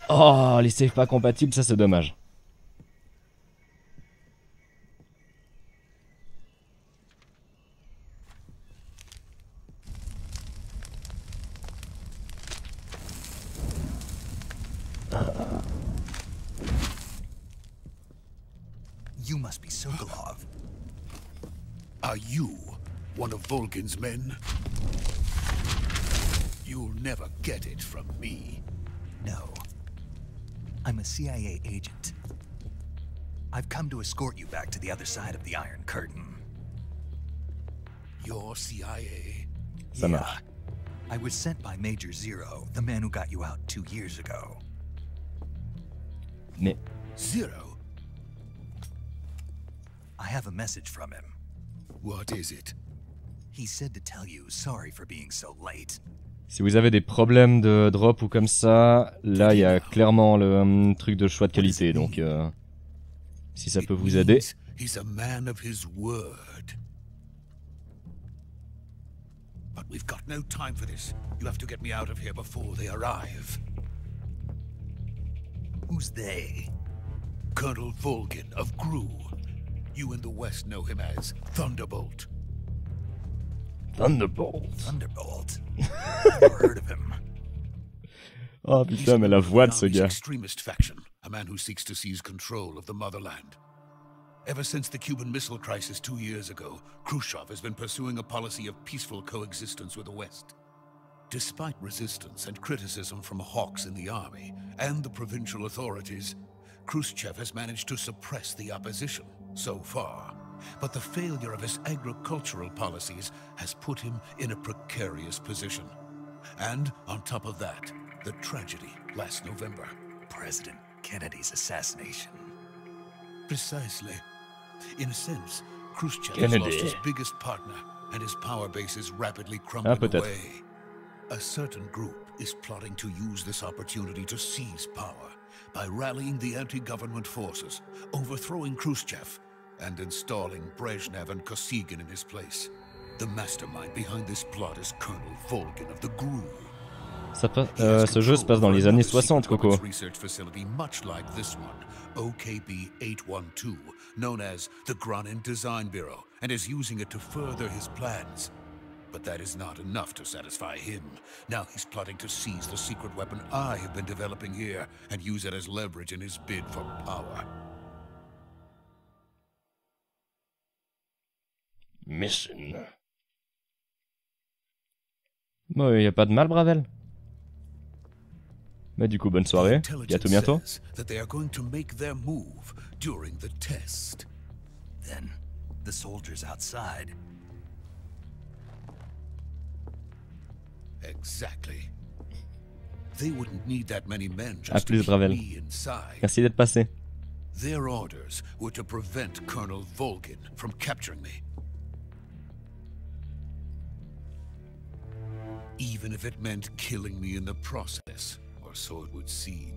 Oh, les saves pas compatibles, ça c'est dommage. You must be Sokolov. Are you one of Volgin's men? You'll never get it from me. No. I'm a CIA agent. I've come to escort you back to the other side of the Iron Curtain. You're CIA? Ça marche. I was sent by Major Zero, the man who got you out 2 years ago. Mais... Zero? I have a message from him. What is it? He said to tell you sorry for being so late. Si vous avez des problèmes de drop ou comme ça, là il y a clairement le truc de choix de qualité, donc si ça peut vous aider. He's a man of his word. But we've got no time for this. You have to get me out of here before they arrive. Who's they? Colonel Volgin of Gru. You in the West know him as Thunderbolt. Thunderbolt. Thunderbolt? Never heard of him. Oh putain, mais la voix de ce gars. Extremist faction, a man who seeks to seize control of the motherland. Ever since the Cuban Missile Crisis 2 years ago, Khrushchev has been pursuing a policy of peaceful coexistence with the West. Despite resistance and criticism from hawks in the army and the provincial authorities, Khrushchev has managed to suppress the opposition so far. But the failure of his agricultural policies has put him in a precarious position. And on top of that, the tragedy last November. President Kennedy's assassination. Precisely. In a sense, Khrushchev Kennedy. has lost his biggest partner, and his power base is rapidly crumbling away. A certain group is plotting to use this opportunity to seize power by rallying the anti-government forces, overthrowing Khrushchev, and installing Brezhnev and Kosygin in his place. The mastermind behind this plot is Colonel Volgin of the GRU. Ce jeu se passe dans les années 60, Coco. Research facility much like this one, OKB 812, known as the Granin Design Bureau, and is using it to further his plans. But that is not enough to satisfy him. Now he's plotting to seize the secret weapon I have been developing here and use it as leverage in his bid for power. Mission. Bon, y a pas de mal, Bravel. Mais du coup, bonne soirée. Et à tout bientôt. That they are going to make their move during the test. Then, the soldiers outside. Exactly. They wouldn't need that many men À just plus, to keep Bravel. me inside. Merci d'être passé. Their orders were to prevent Colonel Volgin from capturing me. Even if it meant killing me in the process, or so it would seem.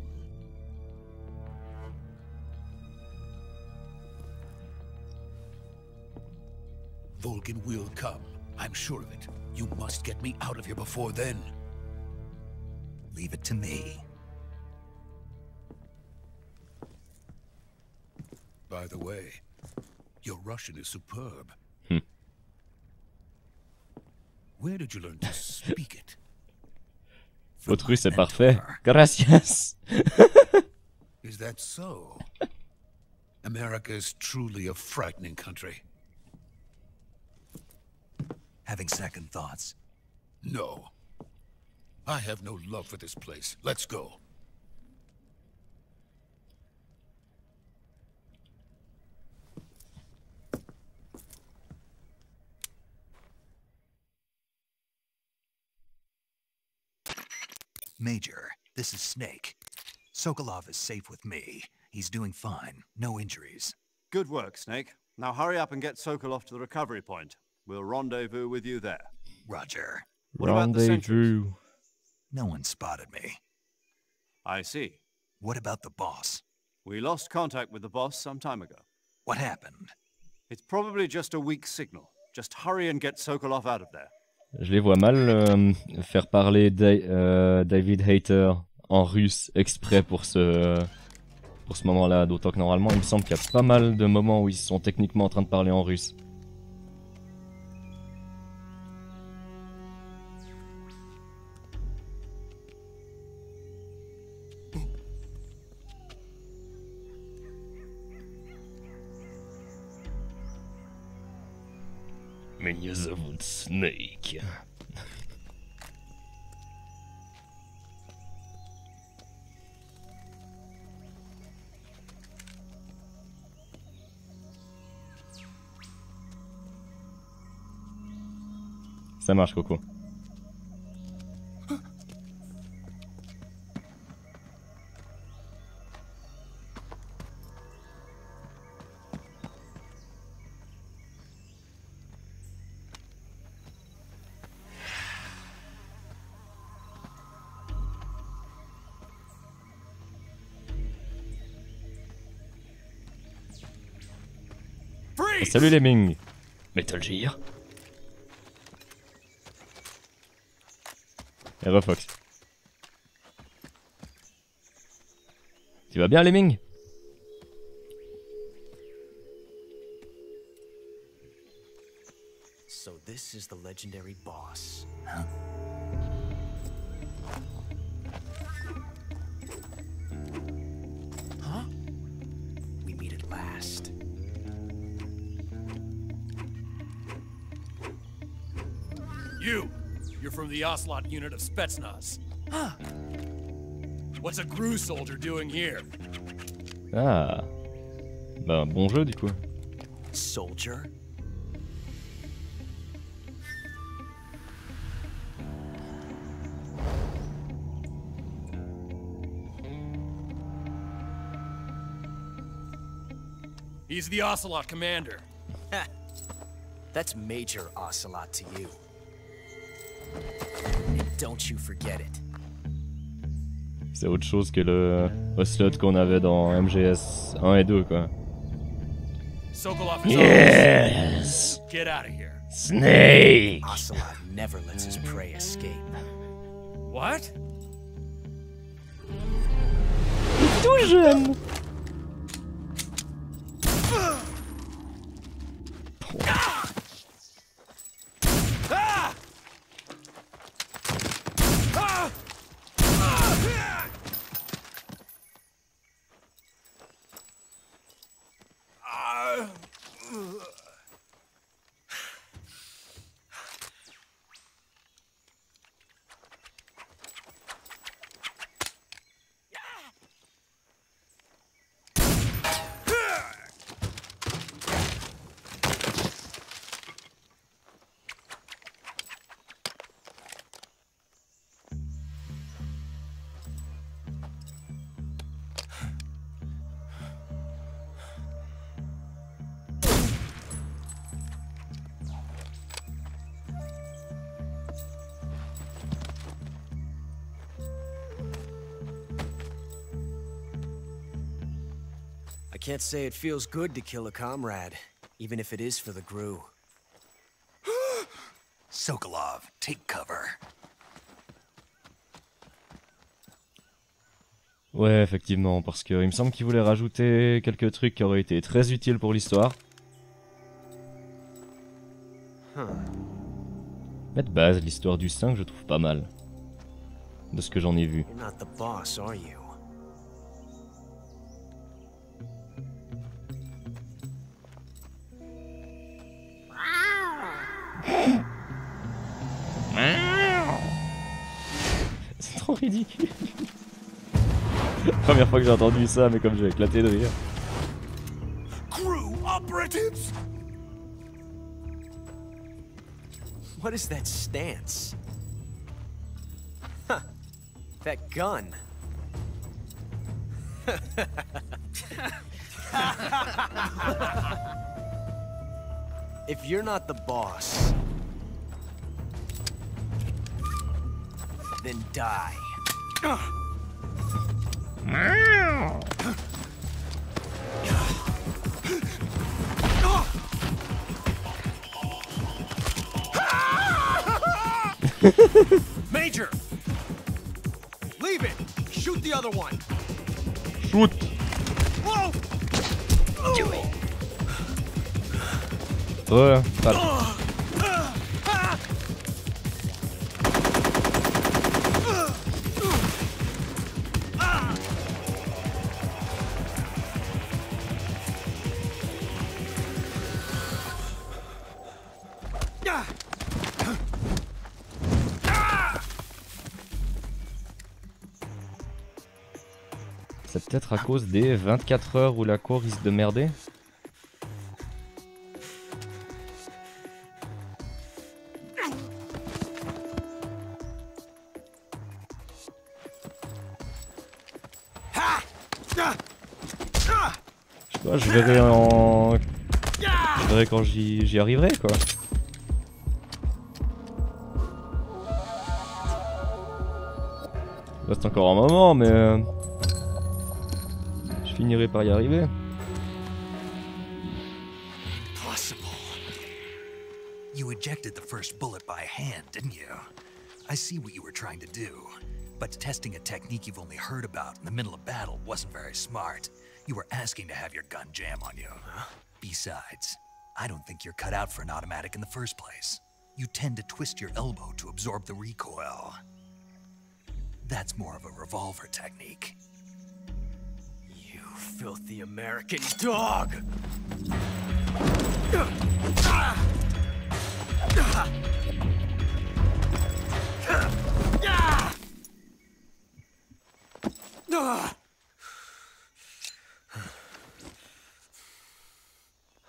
Volgin will come. I'm sure of it. You must get me out of here before then. Leave it to me. By the way, your Russian is superb. Where did you learn to speak it? Votre russe est parfait. Gracias. Is that so? America is truly a frightening country. Having second thoughts. No. I have no love for this place. Let's go. Major, this is Snake. Sokolov is safe with me. He's doing fine. No injuries. Good work, Snake. Now hurry up and get Sokolov to the recovery point. We'll rendezvous with you there. Roger. What about the sentries? Rendezvous. No one spotted me. I see. What about the boss? We lost contact with the boss some time ago. What happened? It's probably just a weak signal. Just hurry and get Sokolov out of there. Je les vois mal faire parler David Hayter en russe exprès pour ce moment-là. D'autant que normalement, il me semble qu'il y a pas mal de moments où ils sont techniquement en train de parler en russe. Меня зовут Snake. Ça marche, Coco. Salut les Ming. Metal Gear. Et refox. Tu vas bien, Lemming? So this is the legendary boss. Huh? Huh? We meet at last. You! You're from the Ocelot unit of Spetsnaz. What's a GRU soldier doing here? Ah. Bah, bon jeu du coup. Soldier? He's the Ocelot commander. That's Major Ocelot to you. And don't you forget it. C'est autre chose que le Ocelot qu'on avait dans MGS 1 et 2 quoi. Sokolov is Yes! Get out of here. Snake! Ocelot never lets his prey escape. What? Tout jeune! I can't say it feels good to kill a comrade, even if it is for the GRU. Sokolov, take cover. Ouais, effectivement, parce que il me semble qu'il voulait rajouter quelques trucs qui auraient été très utiles pour l'histoire. Mais de base, l'histoire du 5, je trouve pas mal. De ce que j'en ai vu. You're not the boss, are you? C'est trop ridicule. Première fois que j'ai entendu ça, mais comme j'ai éclaté de rire. GRU operatives? What is that stance? Huh. That gun. If you're not the boss, then die. Major! Leave it! Shoot the other one! Shoot! Whoa! Ouais, voilà. C'est peut-être à cause des 24 heures où la cour risque de merder. Je sais pas, je verrai en... Je verrai quand j'y arriverai quoi. Il reste encore un moment mais... Je finirai par y arriver. Possible. You ejected the first bullet by hand, didn't you? I see what you were trying to do. But testing a technique you've only heard about in the middle of battle wasn't very smart. You were asking to have your gun jam on you. Besides, I don't think you're cut out for an automatic in the first place. You tend to twist your elbow to absorb the recoil. That's more of a revolver technique. You filthy American dog!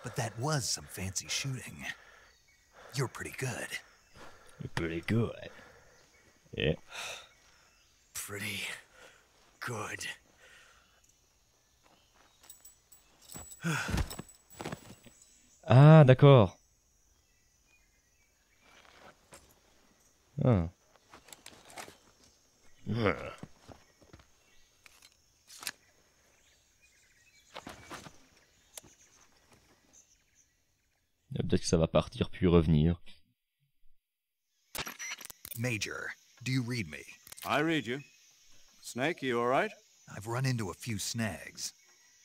But that was some fancy shooting. You're pretty good. You're pretty good. Yeah. Pretty good. Ah, d'accord. Ah. Peut-être que ça va partir puis revenir. Major, do you read me? I read you. Snake, you all right? I've run into a few snags.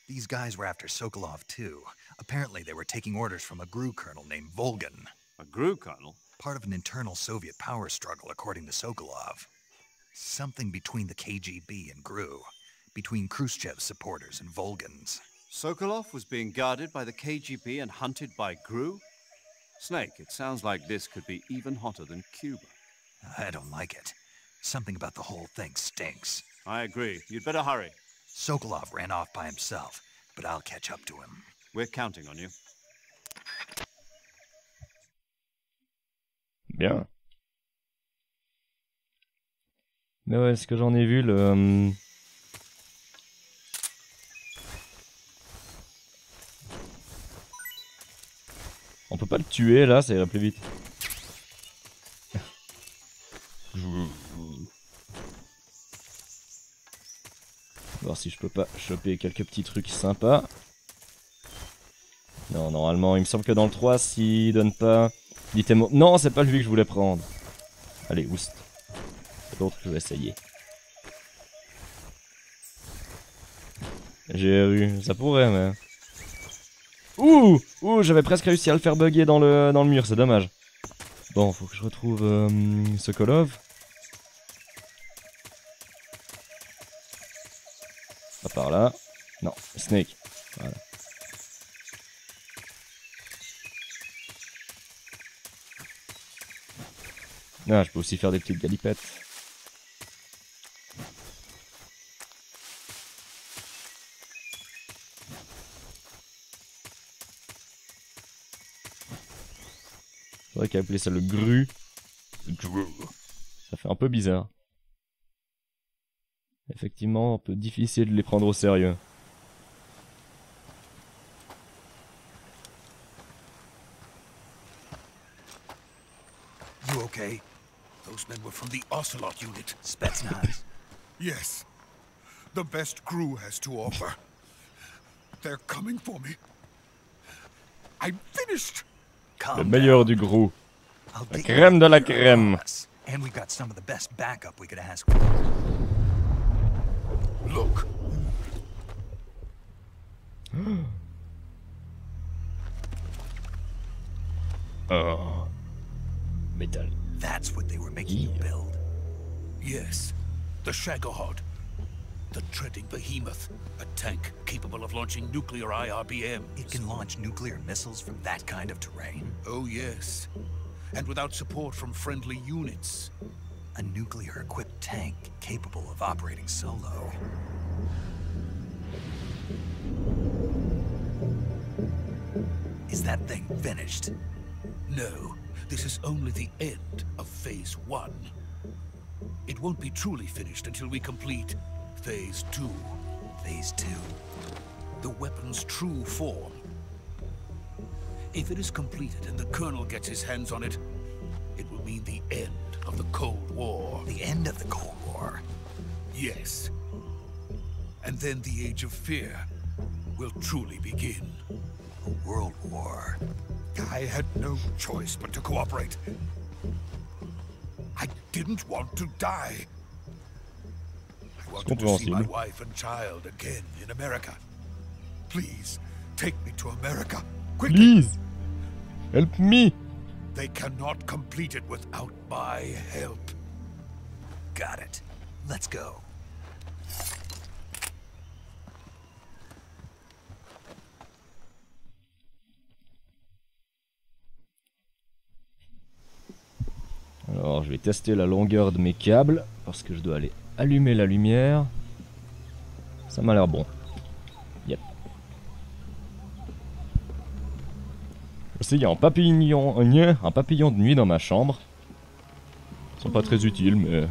These guys were after Sokolov too. Apparently they were taking orders from a GRU colonel named Volgan. A GRU colonel? Part of an internal Soviet power struggle, according to Sokolov. Something between the KGB and GRU. Between Khrushchev's supporters and Volgan's. Sokolov was being guarded by the KGB and hunted by GRU? Snake, it sounds like this could be even hotter than Cuba. I don't like it. Something about the whole thing stinks. I agree. You'd better hurry. Sokolov ran off by himself, but I'll catch up to him. We're counting on you. Bien. Mais ouais, ce que j'en ai vu, le... On peut pas le tuer là, ça irait plus vite. Voir si je peux pas choper quelques petits trucs sympas. Non, normalement, il me semble que dans le 3, s'il donne pas d'item... Non, c'est pas lui que je voulais prendre. Allez, oust. C'est l'autre que je vais essayer. J'ai eu... Ça pourrait, mais... Ouh, j'avais presque réussi à le faire bugger dans le mur, c'est dommage. Bon, faut que je retrouve Sokolov. Pas par là. Non, Snake. Voilà. Ah, je peux aussi faire des petites galipettes. C'est vrai qu'appeler ça le GRU. Ça fait un peu bizarre. Effectivement, un peu difficile de les prendre au sérieux. You okay? Those men were from the Ocelot unit. Spetsnaz. Yes. The best GRU has to offer. They're coming for me. I'm finished. Le meilleur du GRU. La crème de la crème. And we've got some of the best backup we could ask. Look. Oh. Metal. That's what they were making you build. Yes. The Shagohod. The treading behemoth. A tank capable of launching nuclear IRBMs. It can launch nuclear missiles from that kind of terrain? Oh, yes. And without support from friendly units. A nuclear-equipped tank capable of operating solo. Is that thing finished? No. This is only the end of Phase 1. It won't be truly finished until we complete Phase 2. Phase 2? The weapon's true form. If it is completed and the Colonel gets his hands on it, it will mean the end of the Cold War. The end of the Cold War? Yes. And then the Age of Fear will truly begin. A world war. I had no choice but to cooperate. I didn't want to die. I wanted to see my wife and child again in America. Please, take me to America. Quickly. Please, help me. They cannot complete it without my help. Got it. Let's go. Alors, je vais tester la longueur de mes câbles, parce que je dois aller allumer la lumière. Ça m'a l'air bon. Yep. Aussi, il y a un papillon de nuit dans ma chambre. Ils sont pas très utiles, mais...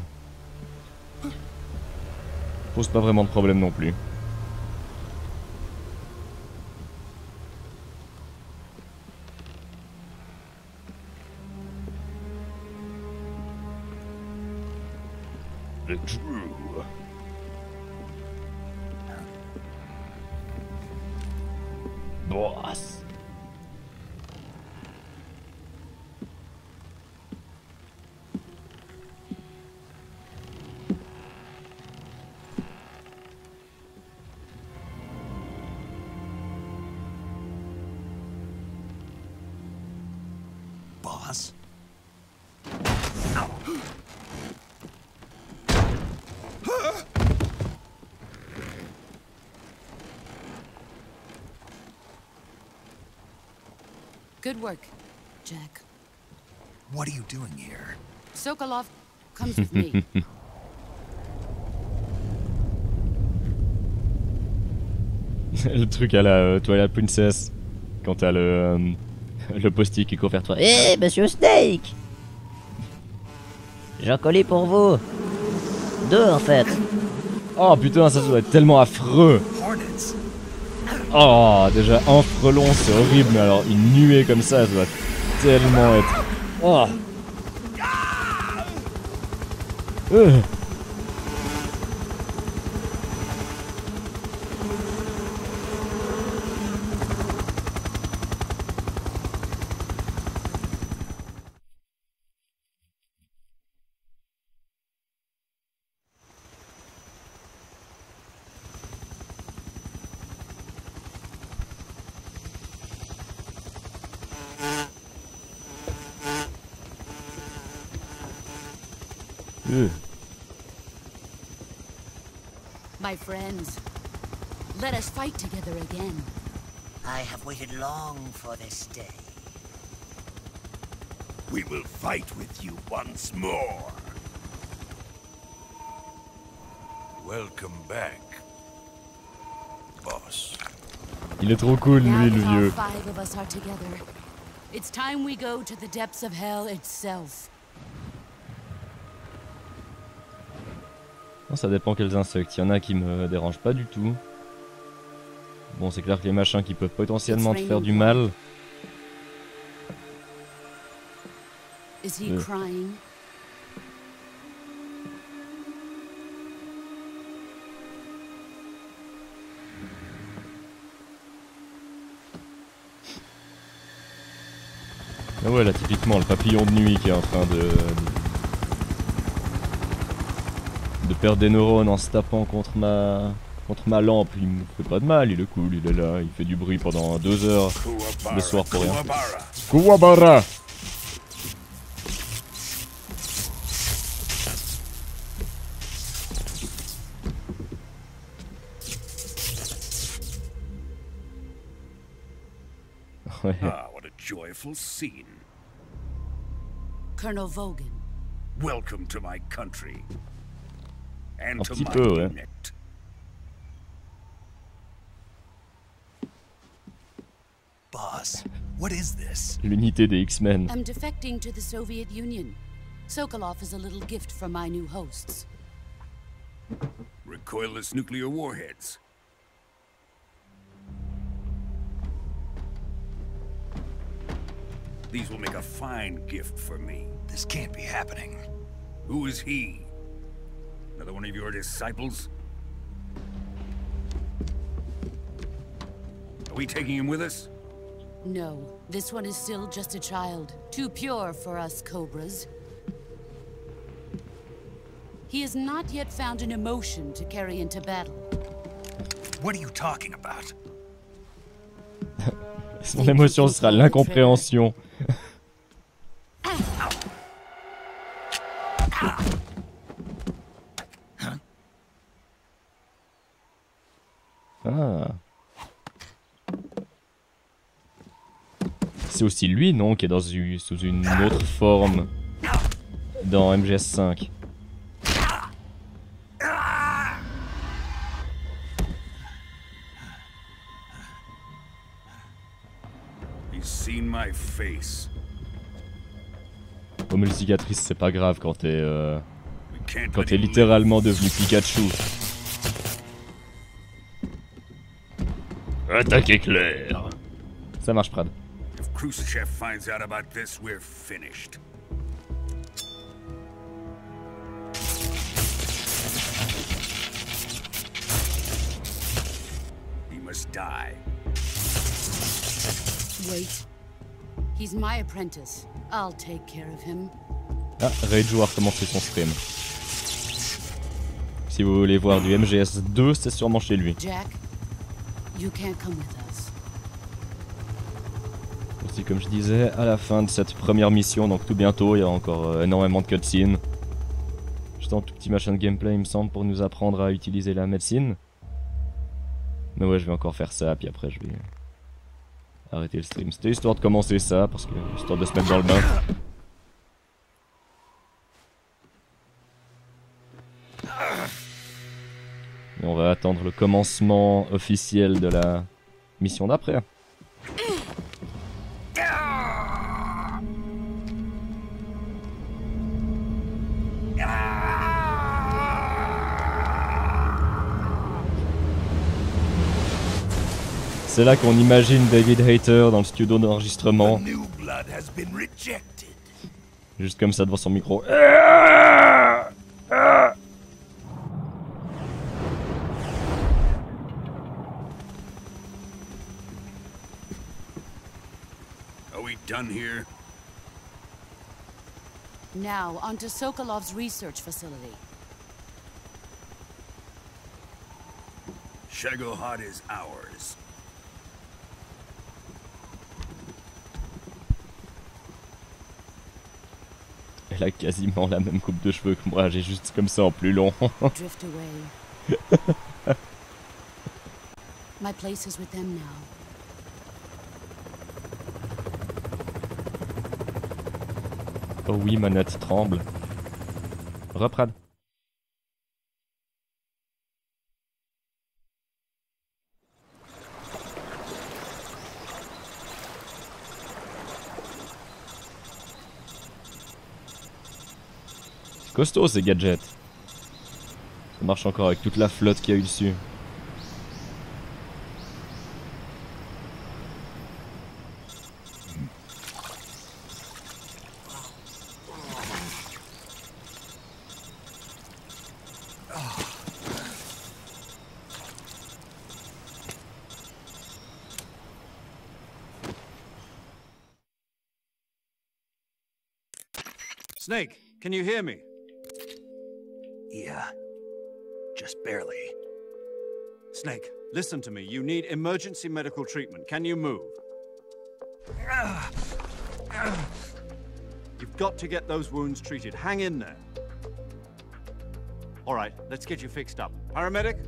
pose pas vraiment de problème non plus. Le Drew. Boss. Boss? Good work, Jack. What are you doing here? Sokolov comes with me. Le truc à la Twilight Princess. Quand t'as le postier qui court vers toi. Hé, monsieur Snake! J'ai un colis pour vous. 2 en fait. Oh putain, ça doit être tellement affreux. Hornets. Oh, déjà un frelon, c'est horrible, mais alors une nuée comme ça doit tellement être... Oh. My friends, let us fight together again. I have waited long for this day. We will fight with you once more. Welcome back, boss. Il est trop cool, lui, le vieux. Now that all 5 of us are together, it's time we go to the depths of hell itself. Non, ça dépend quels insectes. Il y en a qui me dérangent pas du tout. Bon, c'est clair que les machins qui peuvent potentiellement te faire du mal. Is he crying? Ah ouais, là, typiquement, le papillon de nuit qui est en train de perdre des neurones en se tapant contre ma lampe. Il me fait pas de mal, il est cool, il est là, il fait du bruit pendant 2 heures le soir pour rien. Kuwabara. Ouais. Ah, what a joyful scene. Colonel Vogan. Welcome to my country. And Un to petit my peu, ouais. unit. Boss, what is this? L'unité des X-Men. I'm defecting to the Soviet Union. Sokolov is a little gift from my new hosts. Recoilless nuclear warheads. These will make a fine gift for me. This can't be happening. Who is he? Another one of your disciples? Are we taking him with us? No, this one is still just a child. Too pure for us Cobras. He has not yet found an emotion to carry into battle. What are you talking about? Son émotion sera l'incompréhension. Ah. C'est aussi lui, non, qui est dans sous une autre forme dans MGS3. He's seen my face. Comme les cicatrices, c'est pas grave quand t'es littéralement devenu Pikachu. Attaque éclair. Ça marche, Prad. If Khrushchev finds out about this, we're finished. He must die. Wait. He's my apprentice. I'll take care of him. Ah, Reiju a recommencé son stream. Si vous voulez voir du MGS2, c'est sûrement chez lui. Jack, you can't come with us. Aussi, comme je disais, à la fin de cette première mission, donc tout bientôt, il y a encore énormément de cutscenes. Juste un tout petit machin de gameplay, il me semble, pour nous apprendre à utiliser la médecine. Mais ouais, je vais encore faire ça, puis après je vais arrêter le stream. C'était histoire de commencer ça, parce que histoire de se mettre dans le bain. Et on va attendre le commencement officiel de la mission d'après. C'est là qu'on imagine David Hayter dans le studio d'enregistrement. Juste comme ça devant son micro. Done here. Now, onto Sokolov's research facility. Shagohod is ours. Elle a quasiment la même coupe de cheveux que moi, j'ai juste comme ça en plus long. Drift away. My place is with them now. Oh oui, manette tremble. Reprad. Costaud ces gadgets. Ça marche encore avec toute la flotte qu'il y a eu dessus. Snake, can you hear me? Yeah. Just barely. Snake, listen to me. You need emergency medical treatment. Can you move? You've got to get those wounds treated. Hang in there. All right, let's get you fixed up. Paramedic?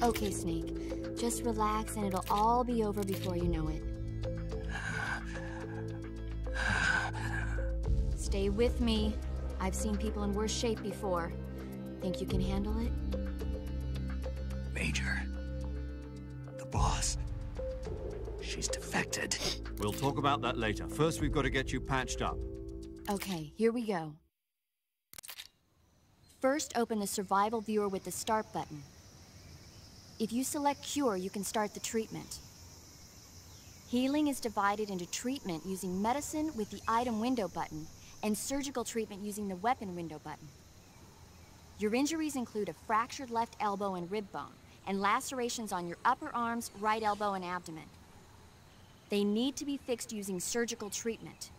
Okay, Snake. Just relax and it'll all be over before you know it. Stay with me. I've seen people in worse shape before. Think you can handle it? Major. The boss. She's defected. We'll talk about that later. First, we've got to get you patched up. Okay, here we go. First, open the survival viewer with the start button. If you select cure, you can start the treatment. Healing is divided into treatment using medicine with the item window button and surgical treatment using the weapon window button. Your injuries include a fractured left elbow and rib bone, and lacerations on your upper arms, right elbow, and abdomen. They need to be fixed using surgical treatment.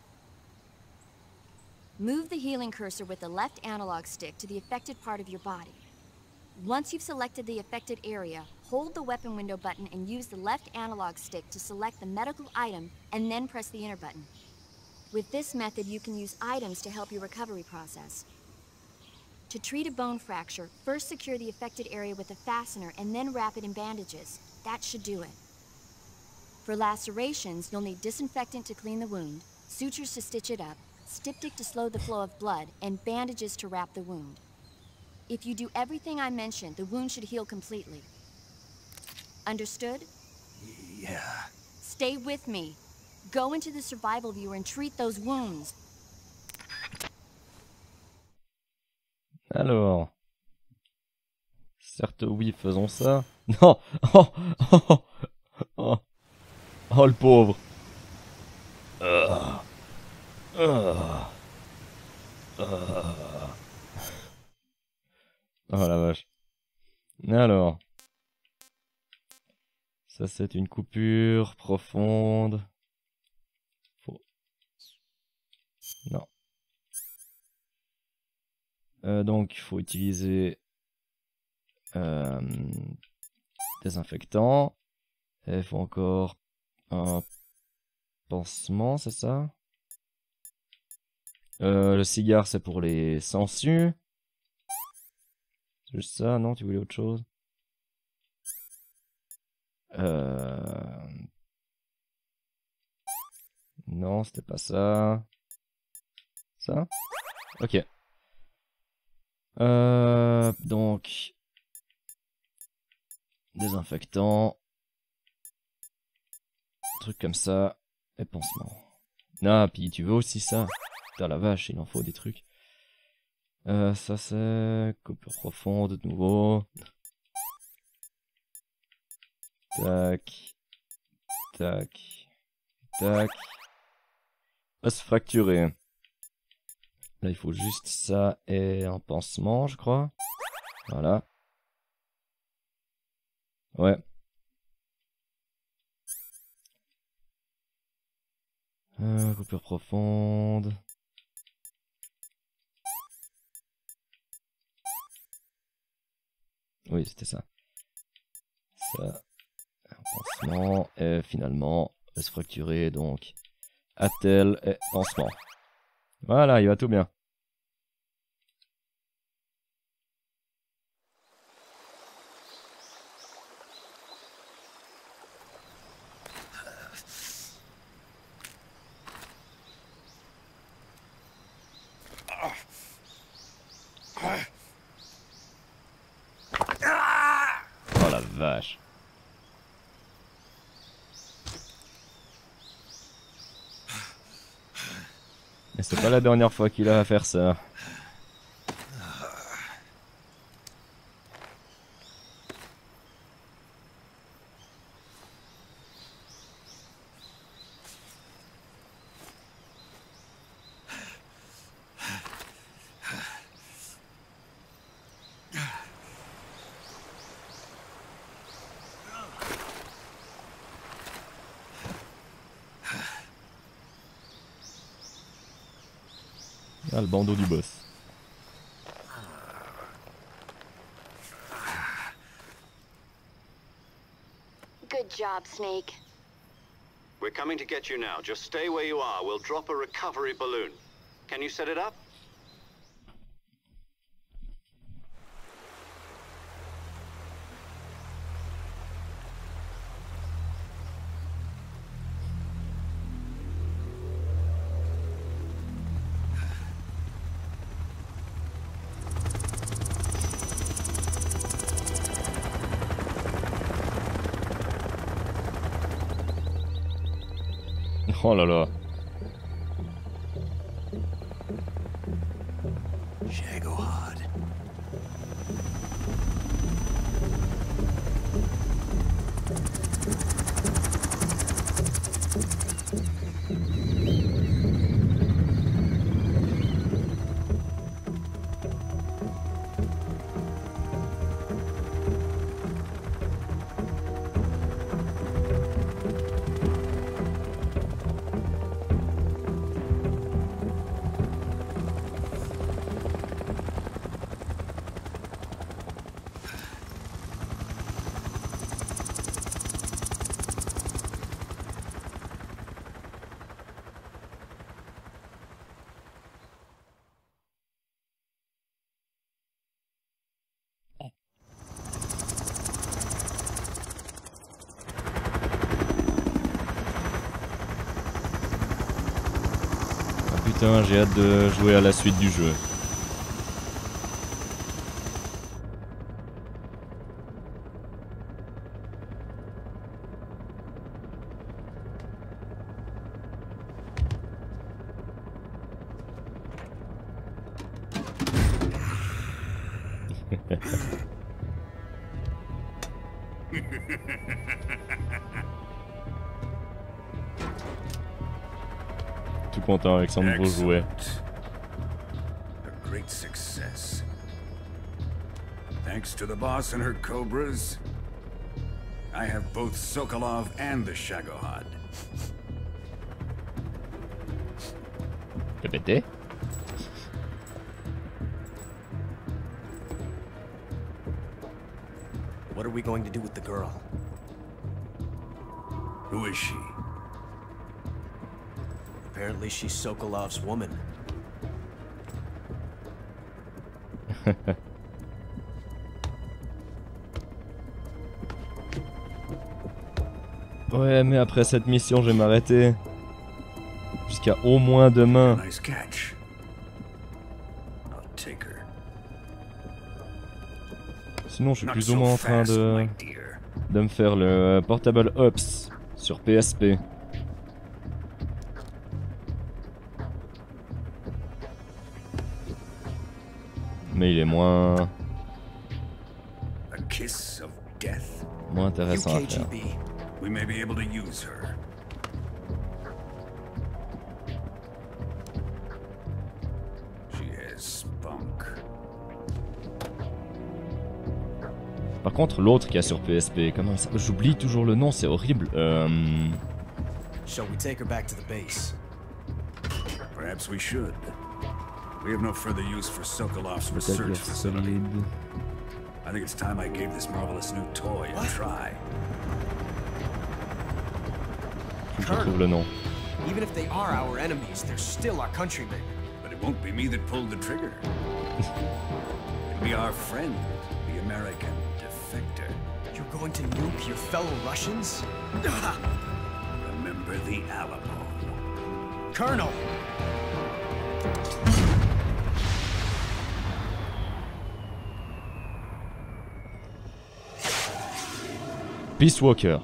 Move the healing cursor with the left analog stick to the affected part of your body. Once you've selected the affected area, hold the weapon window button and use the left analog stick to select the medical item, and then press the enter button. With this method, you can use items to help your recovery process. To treat a bone fracture, first secure the affected area with a fastener and then wrap it in bandages. That should do it. For lacerations, you'll need disinfectant to clean the wound, sutures to stitch it up, styptic to slow the flow of blood, and bandages to wrap the wound. If you do everything I mentioned, the wound should heal completely. Understood? Yeah. Stay with me. Go into the survival viewer and treat those wounds. Alors. Certes, oui, faisons ça. Non. Oh, oh, oh, oh. Oh, le pauvre. Oh la vache. Alors. Ça c'est une coupure profonde. Faut... Non. Donc il faut utiliser désinfectant. Et il faut encore un pansement, c'est ça? Le cigare c'est pour les sangsues. C'est juste ça, non? Tu voulais autre chose? Non, c'était pas ça. Ça? Ok. Donc... Désinfectant. Truc comme ça. Et pansement. Ah, puis tu veux aussi ça. Putain la vache, il en faut des trucs. Ça c'est... Coupure profonde de nouveau. Tac. Tac. Tac. Va se fracturer. Là il faut juste ça et un pansement je crois. Voilà. Ouais. Coupure profonde. Oui, c'était ça. Ça. Un pansement. Et finalement, va se fracturer. Donc, attel et pansement. Voilà, il va tout bien. Oh la vache. Et c'est pas la dernière fois qu'il a à faire ça. Ah, le bandeau du boss. Good job, Snake. We're coming to get you now. Just stay where you are. We'll drop a recovery balloon. Can you set it up? Oh là là. Putain, j'ai hâte de jouer à la suite du jeu. Tout content avec son nouveau jouet. A great success. Thanks to the boss and her cobras, I have both Sokolov and the Shagohod. T'as pété? What are we going to do with the girl? Who is she? Apparently she's Sokolov's woman. Ouais, mais après cette mission, je vais m'arrêter. Jusqu'à au moins demain. Nice catch. I'll take her. Sinon, je suis plus ou moins en train de me faire le Portable Ops sur PSP. Mais il est moins intéressant à faire. We may be able to use her. She has spunk. Par contre, l'autre qui a sur PSP, comment ça? J'oublie toujours le nom, c'est horrible. Shall we take her back to the base? Perhaps we should. We have no further use for Sokolov's research facility. I think it's time I gave this marvelous new toy a try. Je trouve le nom. Even if they are our enemies, they're still our countrymen. But it won't be me that pulled the trigger. It'll be our friend, the American defector. You're going to nuke your fellow Russians? Remember the Alamo. Colonel! Peace Walker.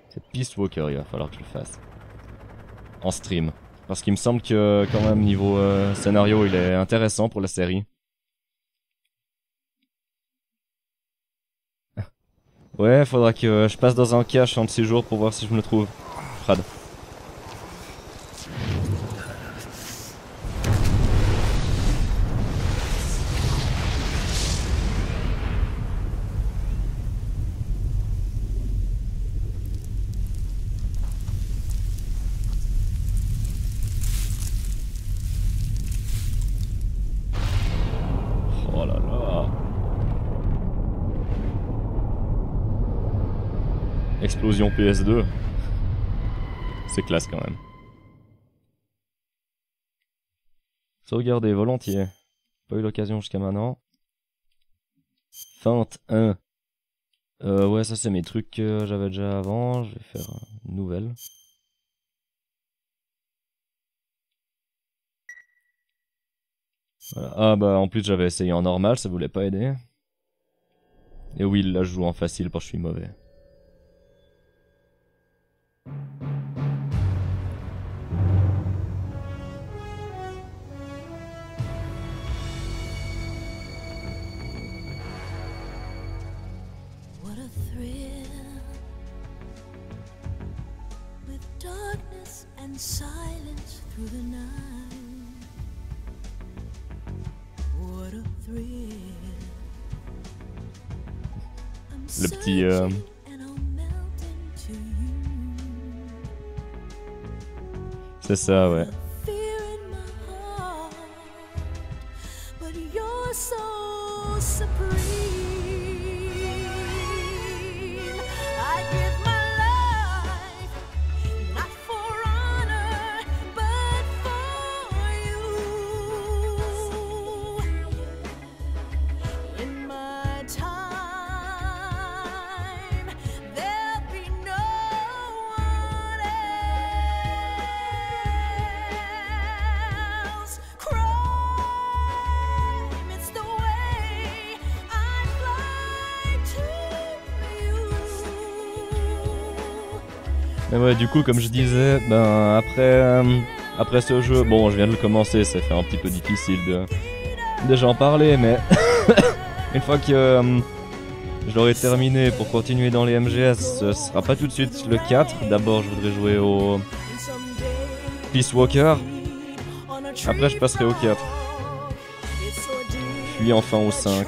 C'est Peace Walker, il va falloir que je le fasse. En stream. Parce qu'il me semble que quand même niveau scénario il est intéressant pour la série. Ouais, faudra que je passe dans un cache un de ces jours pour voir si je me le trouve. Frad. Oh là là. Explosion PS2. C'est classe quand même. Sauvegarder volontiers. Pas eu l'occasion jusqu'à maintenant. Feinte 1. Ouais, ça c'est mes trucs que j'avais déjà avant. Je vais faire une nouvelle. Voilà. Ah bah en plus j'avais essayé en normal, ça voulait pas aider. Et oui, là je joue en facile parce que je suis mauvais. What a thrill with darkness and silence through the night. What a thrill. Le petit c'est ça, ouais. But you're so supreme. I give my life not for honor, but for you. In my time, there'll be no one else. Crime, it's the way I fly to you. Mais ouais, du coup, comme je disais, ben après ce jeu, bon, je viens de le commencer, ça fait un petit peu difficile de déjà en parler, mais une fois que je l'aurai terminé pour continuer dans les MGS. Ce sera pas tout de suite le 4. D'abord, je voudrais jouer au Peace Walker. Après, je passerai au 4. Puis enfin au 5.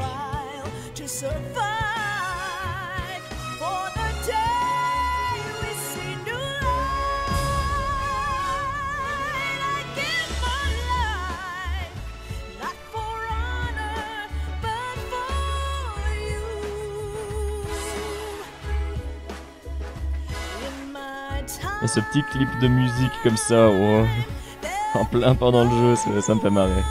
Et ce petit clip de musique comme ça, oh, en plein pendant le jeu, ça me fait marrer.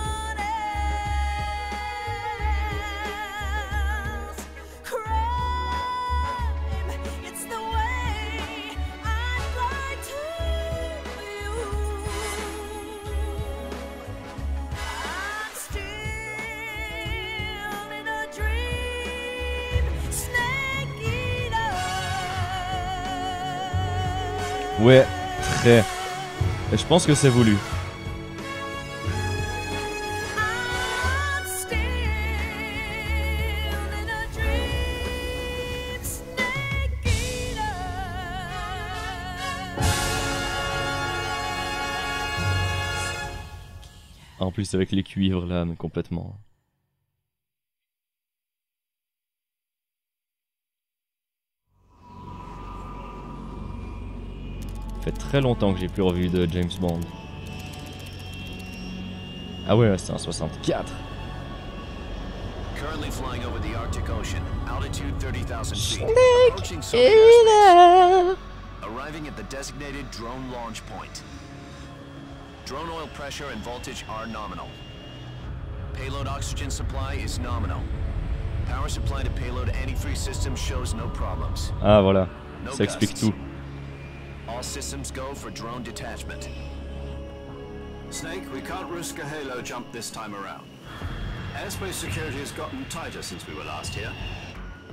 Ouais, très. Et je pense que c'est voulu. En plus avec les cuivres là, mais complètement. Ça fait très longtemps que j'ai plus revu de James Bond. Ah ouais, c'est un 64. Currently flying over the Arctic Ocean, altitude 30,000 feet. Approaching Snake Soviet arriving at the designated drone launch point. Drone oil pressure and voltage are nominal. Payload oxygen supply is nominal. Power supply to payload antifreeze system shows no problems. Ah voilà, No ça explique gusts. tout. All systems go for drone detachment. Snake, we can't risk a halo jump this time around. Airspace security has gotten tighter since we were last here.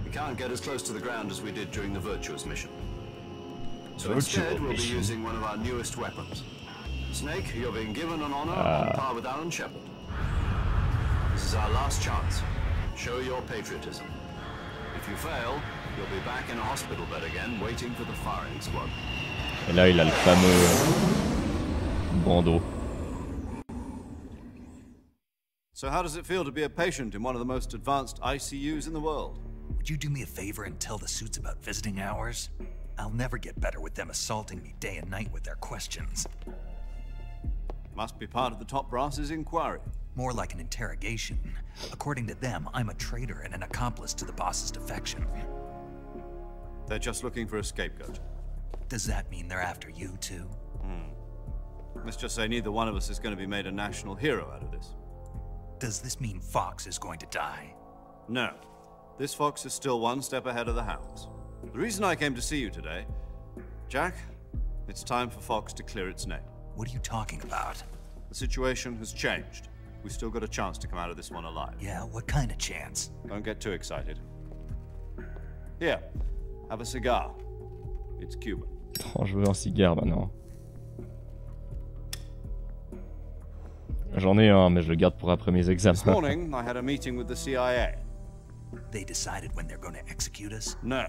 We can't get as close to the ground as we did during the Virtuous mission. So instead, we'll be using one of our newest weapons. Snake, you're being given an honor on par with Alan Shepard. This is our last chance. Show your patriotism. If you fail, you'll be back in a hospital bed again, waiting for the firing squad. Et là, il a le fameux bandeau. So how does it feel to be a patient in one of the most advanced ICUs in the world? Would you do me a favor and tell the suits about visiting hours? I'll never get better with them assaulting me day and night with their questions. Must be part of the top brass's inquiry. More like an interrogation. According to them, I'm a traitor and an accomplice to the boss's defection. They're just looking for a scapegoat. Does that mean they're after you, too? Let's just say neither one of us is going to be made a national hero out of this. Does this mean Fox is going to die? No. This fox is still one step ahead of the hounds. The reason I came to see you today, Jack, it's time for Fox to clear its name. What are you talking about? The situation has changed. We've still got a chance to come out of this one alive. Yeah, what kind of chance? Don't get too excited. Here, have a cigar. It's Cuban. Oh, je veux un cigare maintenant. J'en ai un, mais je le garde pour après mes This examens. morning, I had a meeting with the CIA. They decided when they're going to execute us? No.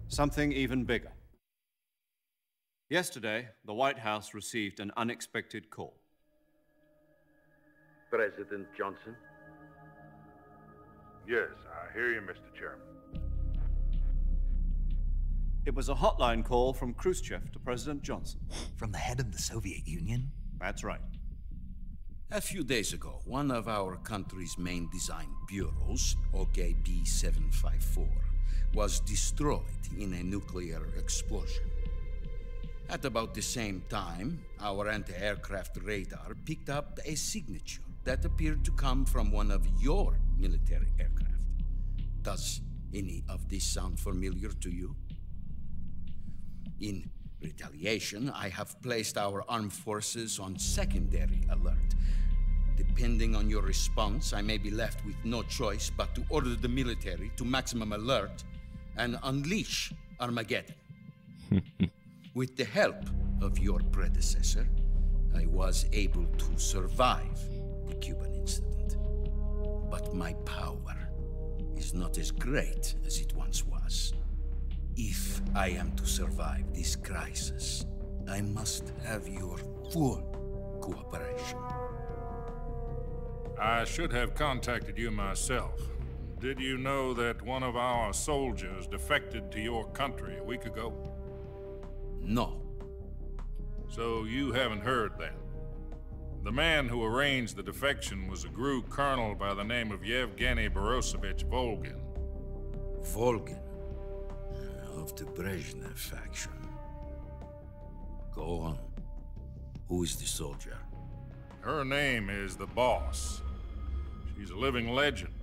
Something even bigger. Yesterday, the White House received an unexpected call. President Johnson? Yes, I hear you, Mr. Chairman. It was a hotline call from Khrushchev to President Johnson. From the head of the Soviet Union? That's right. A few days ago, one of our country's main design bureaus, OKB-754, was destroyed in a nuclear explosion. At about the same time, our anti-aircraft radar picked up a signature that appeared to come from one of your military aircraft. Does any of this sound familiar to you? In retaliation, I have placed our armed forces on secondary alert. Depending on your response, I may be left with no choice but to order the military to maximum alert and unleash Armageddon. With the help of your predecessor, I was able to survive the Cuban incident. But my power is not as great as it once was. If I am to survive this crisis, I must have your full cooperation. I should have contacted you myself. Did you know that one of our soldiers defected to your country a week ago? No. So you haven't heard then. The man who arranged the defection was a GRU colonel by the name of Yevgeny Borisovich Volgin. Volgin? Of the Brezhnev faction. Go on. Who is the soldier? Her name is the Boss. She's a living legend.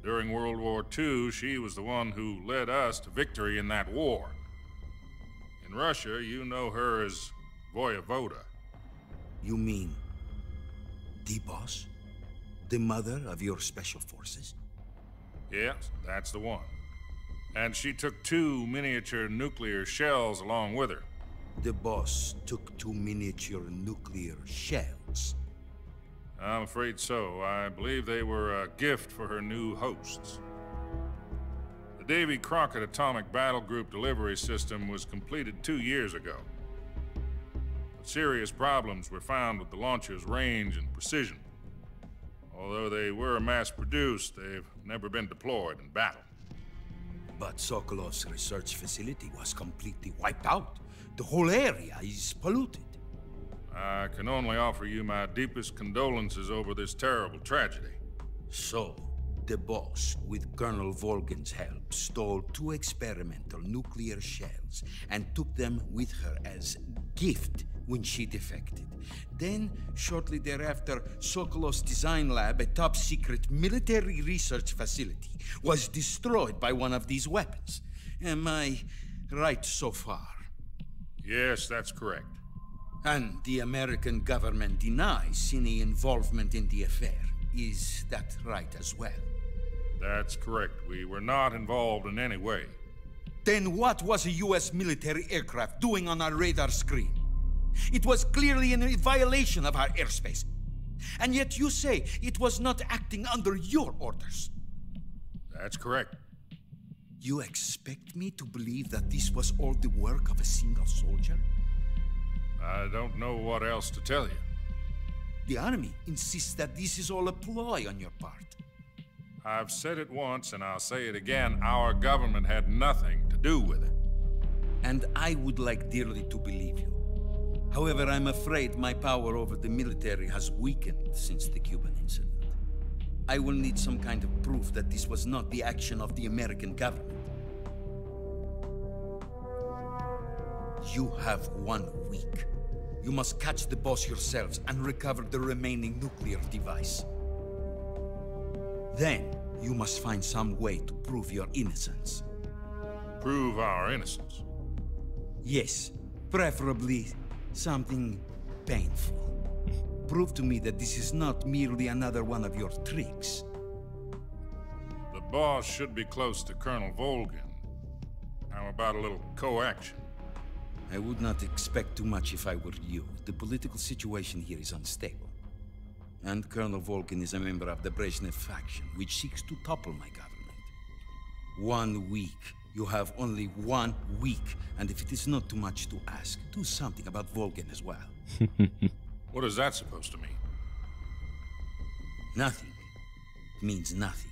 During World War II, she was the one who led us to victory in that war. In Russia, you know her as Voyevoda. You mean the Boss? The mother of your special forces? Yes, that's the one. And she took 2 miniature nuclear shells along with her. The Boss took 2 miniature nuclear shells? I'm afraid so. I believe they were a gift for her new hosts. The Davy Crockett Atomic Battle Group delivery system was completed 2 years ago. But serious problems were found with the launcher's range and precision. Although they were mass-produced, they've never been deployed in battle. But Sokolov's research facility was completely wiped out. The whole area is polluted. I can only offer you my deepest condolences over this terrible tragedy. So, the Boss, with Colonel Volgin's help, stole 2 experimental nuclear shells and took them with her as gift when she defected. Then, shortly thereafter, Sokolov's design lab, a top-secret military research facility, was destroyed by one of these weapons. Am I right so far? Yes, that's correct. And the American government denies any involvement in the affair. Is that right as well? That's correct. We were not involved in any way. Then what was a U.S. military aircraft doing on our radar screen? It was clearly in violation of our airspace. And yet you say it was not acting under your orders. That's correct. You expect me to believe that this was all the work of a single soldier? I don't know what else to tell you. The army insists that this is all a ploy on your part. I've said it once and I'll say it again. Our government had nothing to do with it. And I would like dearly to believe you. However, I'm afraid my power over the military has weakened since the Cuban incident. I will need some kind of proof that this was not the action of the American government. You have 1 week. You must catch the Boss yourselves and recover the remaining nuclear device. Then, you must find some way to prove your innocence. Prove our innocence? Yes, preferably something painful. Prove to me that this is not merely another one of your tricks. The Boss should be close to Colonel Volgin. How about a little co-action? I would not expect too much if I were you. The political situation here is unstable. And Colonel Volgin is a member of the Brezhnev faction, which seeks to topple my government. 1 week. You have only 1 week. And if it is not too much to ask, do something about Volgin as well. What is that supposed to mean? Nothing. It means nothing.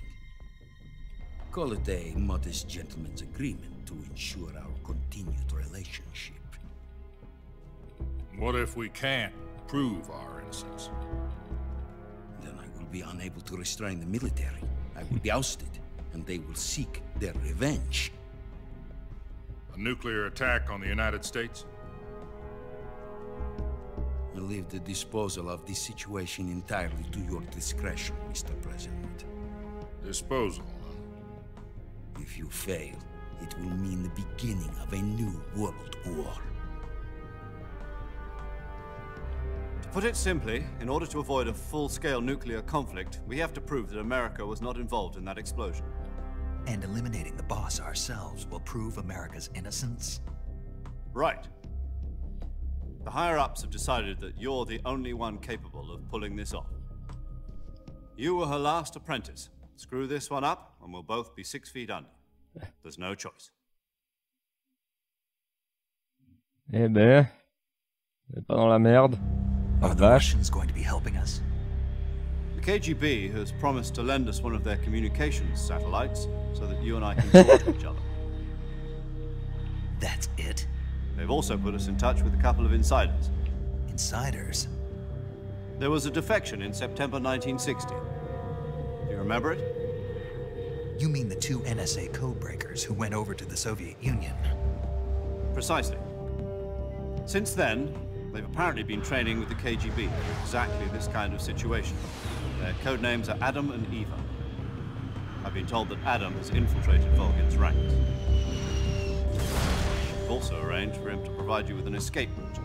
Call it a modest gentleman's agreement to ensure our continued relationship. What if we can't prove our innocence? Then I will be unable to restrain the military. I will be ousted, and they will seek their revenge. A nuclear attack on the United States? I leave the disposal of this situation entirely to your discretion, Mr. President. Disposal? If you fail, it will mean the beginning of a new world war. To put it simply, in order to avoid a full-scale nuclear conflict, we have to prove that America was not involved in that explosion. And eliminating the Boss ourselves will prove America's innocence? Right. The higher-ups have decided that you're the only one capable of pulling this off. You were her last apprentice, Screw this one up, and we'll both be 6 feet under. There's no choice. Eh ben, on est pas dans la merde. Are the Russians going to be helping us? The KGB has promised to lend us one of their communications satellites so that you and I can talk to each other. That's it? They've also put us in touch with a couple of insiders. Insiders? There was a defection in September 1960. Do you remember it? You mean the 2 NSA codebreakers who went over to the Soviet Union? Precisely. Since then, they've apparently been training with the KGB for exactly this kind of situation. Their codenames are Adam and Eva. I've been told that Adam has infiltrated Volgin's ranks. We've also arranged for him to provide you with an escape route.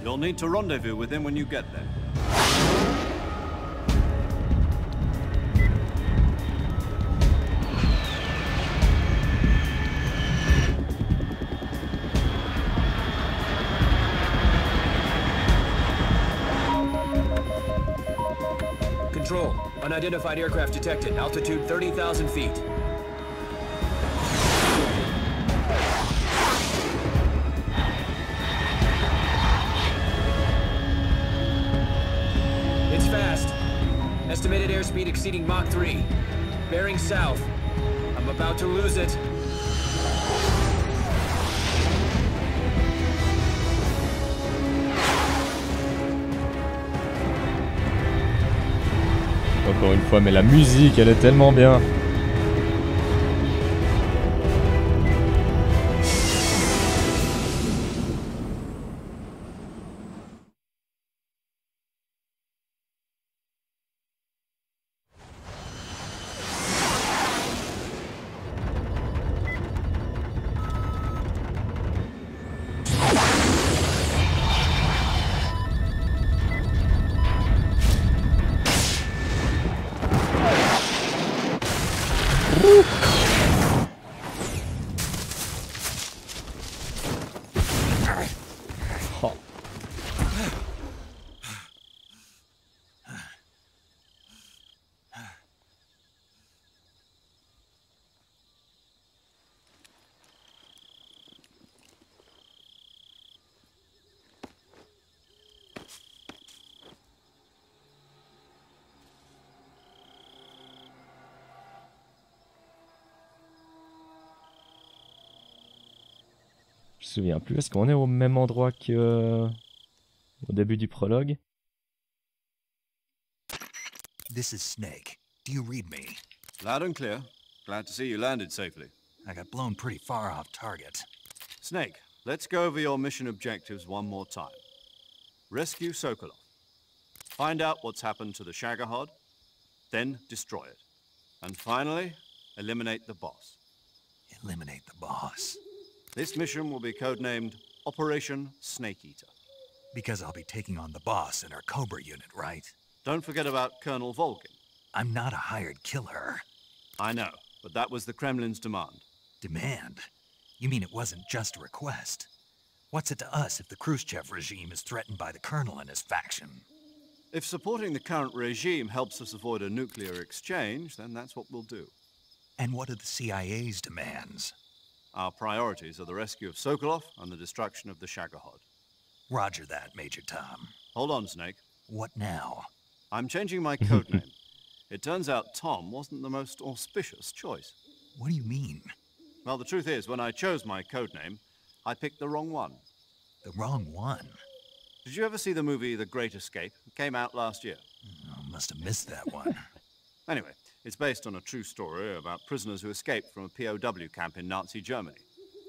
You'll need to rendezvous with him when you get there. Control. Unidentified aircraft detected. Altitude 30,000 feet. It's fast. Estimated airspeed exceeding Mach 3. Bearing south. I'm about to lose it. Encore une fois, mais la musique, elle est tellement bien. Je me souviens plus, est-ce qu'on est au même endroit que au début du prologue? This is Snake. Do you read me? Loud and clear. Glad to see you landed safely. I got blown pretty far off target. Snake, let's go over your mission objectives one more time. Rescue Sokolov. Find out what's happened to the Shagohod, then destroy it. And finally, eliminate the boss. Eliminate the boss? This mission will be codenamed Operation Snake Eater. Because I'll be taking on the boss in our Cobra unit, right? Don't forget about Colonel Volgin. I'm not a hired killer. I know, but that was the Kremlin's demand. Demand? You mean it wasn't just a request? What's it to us if the Khrushchev regime is threatened by the Colonel and his faction? If supporting the current regime helps us avoid a nuclear exchange, then that's what we'll do. And what are the CIA's demands? Our priorities are the rescue of Sokolov and the destruction of the Shagohod. Roger that, Major Tom. Hold on, Snake. What now? I'm changing my codename. It turns out Tom wasn't the most auspicious choice. What do you mean? Well, the truth is, when I chose my codename, I picked the wrong one. The wrong one? Did you ever see the movie The Great Escape? It came out last year. Oh, must have missed that one. Anyway, it's based on a true story about prisoners who escaped from a POW camp in Nazi Germany.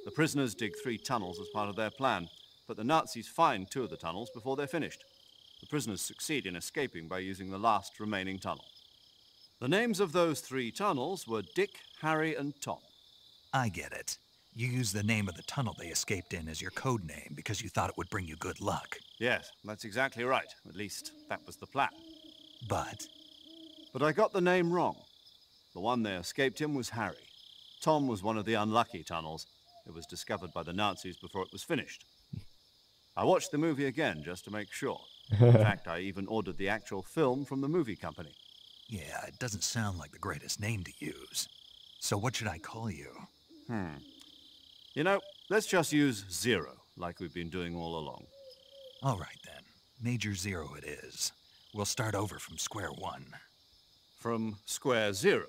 The prisoners dig 3 tunnels as part of their plan, but the Nazis find 2 of the tunnels before they're finished. The prisoners succeed in escaping by using the last remaining tunnel. The names of those 3 tunnels were Dick, Harry, and Tom. I get it. You used the name of the tunnel they escaped in as your code name because you thought it would bring you good luck. Yes, that's exactly right. At least, that was the plan. But I got the name wrong. The one they escaped in was Harry. Tom was one of the unlucky tunnels. It was discovered by the Nazis before it was finished. I watched the movie again just to make sure. In fact, I even ordered the actual film from the movie company. Yeah, it doesn't sound like the greatest name to use. So what should I call you? You know, let's just use Zero, like we've been doing all along. All right, then. Major Zero it is. We'll start over from square one. From square zero.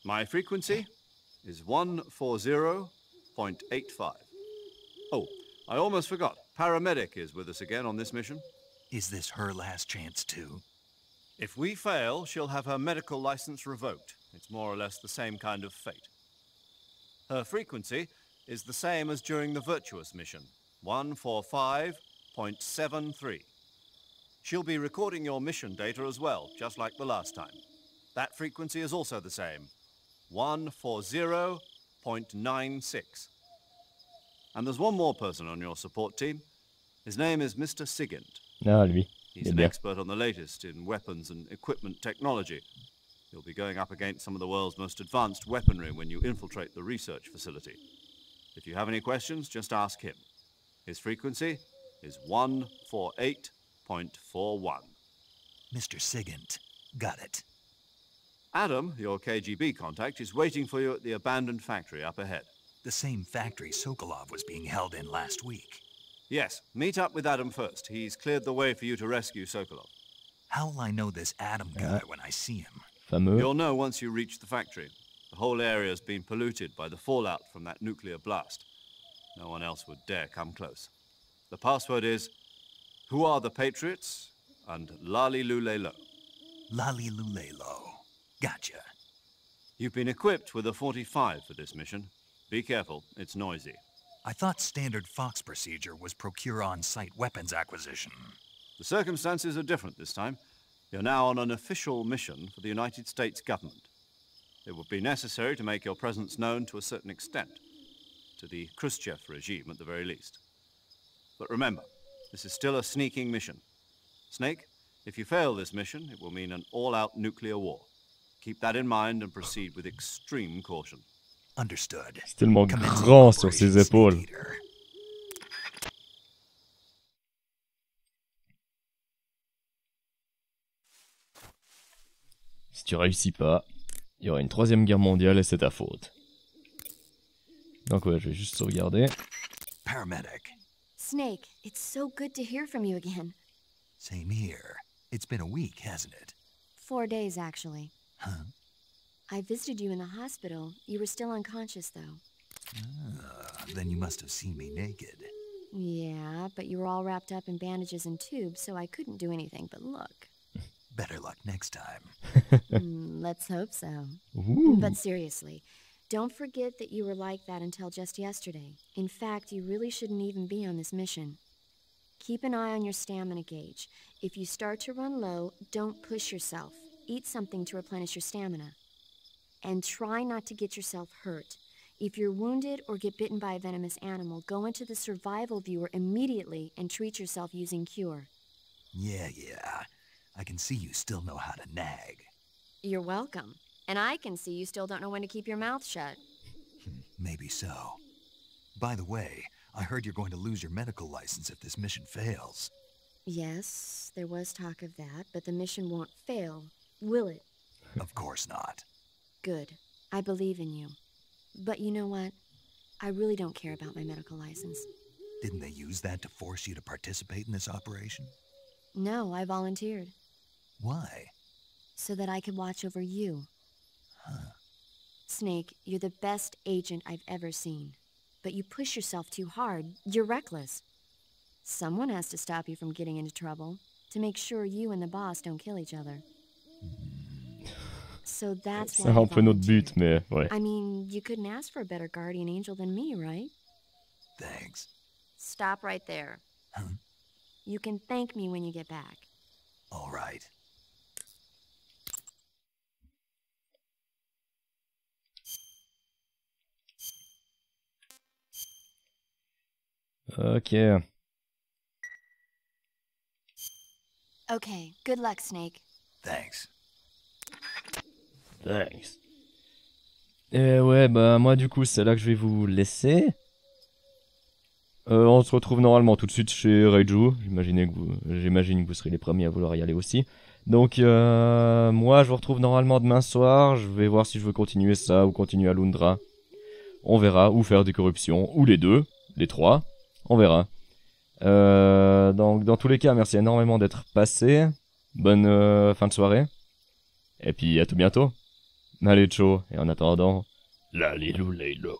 My frequency is 140.85. Oh, I almost forgot. Paramedic is with us again on this mission. Is this her last chance, too? If we fail, she'll have her medical license revoked. It's more or less the same kind of fate. Her frequency is the same as during the Virtuous mission, 145.73. She'll be recording your mission data as well, just like the last time. That frequency is also the same, 140.96. And there's one more person on your support team. His name is Mr. Sigint. Ah, lui. He's an expert on the latest in weapons and equipment technology. You'll be going up against some of the world's most advanced weaponry when you infiltrate the research facility. If you have any questions, just ask him. His frequency is 148.41. Mr. Sigint. Got it. Adam, your KGB contact, is waiting for you at the abandoned factory up ahead. The same factory Sokolov was being held in last week. Yes, meet up with Adam first. He's cleared the way for you to rescue Sokolov. How will I know this Adam guy when I see him? Fameux. You'll know once you reach the factory. The whole area's been polluted by the fallout from that nuclear blast. No one else would dare come close. The password is, "Who are the Patriots?" and Lali Lulelo. Lali Lulelo. Gotcha. You've been equipped with a 45 for this mission. Be careful, it's noisy. I thought standard Fox procedure was procure on-site weapons acquisition. The circumstances are different this time. You're now on an official mission for the United States government. It would be necessary to make your presence known to a certain extent, to the Khrushchev regime at the very least. But remember, this is still a sneaking mission. Snake, if you fail this mission, it will mean an all-out nuclear war. Keep that in mind and proceed with extreme caution. Understood. C'est tellement grand sur ses épaules. Si tu réussis pas, il y aura une troisième guerre mondiale et c'est ta faute. Donc ouais, je vais juste sauvegarder. Paramedic. Snake, it's so good to hear from you again. Same here. It's been a week, hasn't it? 4 days, actually. Huh? I visited you in the hospital. You were still unconscious, though. Then you must have seen me naked. Yeah, but you were all wrapped up in bandages and tubes, so I couldn't do anything but look. Better luck next time. Let's hope so. Ooh. But seriously, don't forget that you were like that until just yesterday. In fact, you really shouldn't even be on this mission. Keep an eye on your stamina gauge. If you start to run low, don't push yourself. Eat something to replenish your stamina. And try not to get yourself hurt. If you're wounded or get bitten by a venomous animal, go into the survival viewer immediately and treat yourself using Cure. Yeah. I can see you still know how to nag. You're welcome. And I can see you still don't know when to keep your mouth shut. Maybe so. By the way, I heard you're going to lose your medical license if this mission fails. Yes, there was talk of that, but the mission won't fail, will it? Of course not. Good. I believe in you. But you know what? I really don't care about my medical license. Didn't they use that to force you to participate in this operation? No, I volunteered. Why? So that I could watch over you. Huh. Snake, you're the best agent I've ever seen. But you push yourself too hard. You're reckless. Someone has to stop you from getting into trouble, to make sure you and the boss don't kill each other. So that's why C'est un peu notre but, mais ouais. I mean, you couldn't ask for a better guardian angel than me, right? Thanks. Stop right there. Huh? You can thank me when you get back. All right. Ok. Okay, good luck, Snake. Thanks. Thanks. Et ouais, bah moi du coup c'est là que je vais vous laisser. On se retrouve normalement tout de suite chez Reiju. J'imagine que vous serez les premiers à vouloir y aller aussi. Donc moi je vous retrouve normalement demain soir. Je vais voir si je veux continuer ça ou continuer à Lundra. On verra, ou faire des corruptions, ou les deux, les trois, on verra. Donc dans tous les cas, merci énormément d'être passé. Bonne fin de soirée. Et puis à tout bientôt. Allez, ciao. Et en attendant, la lilou laylo.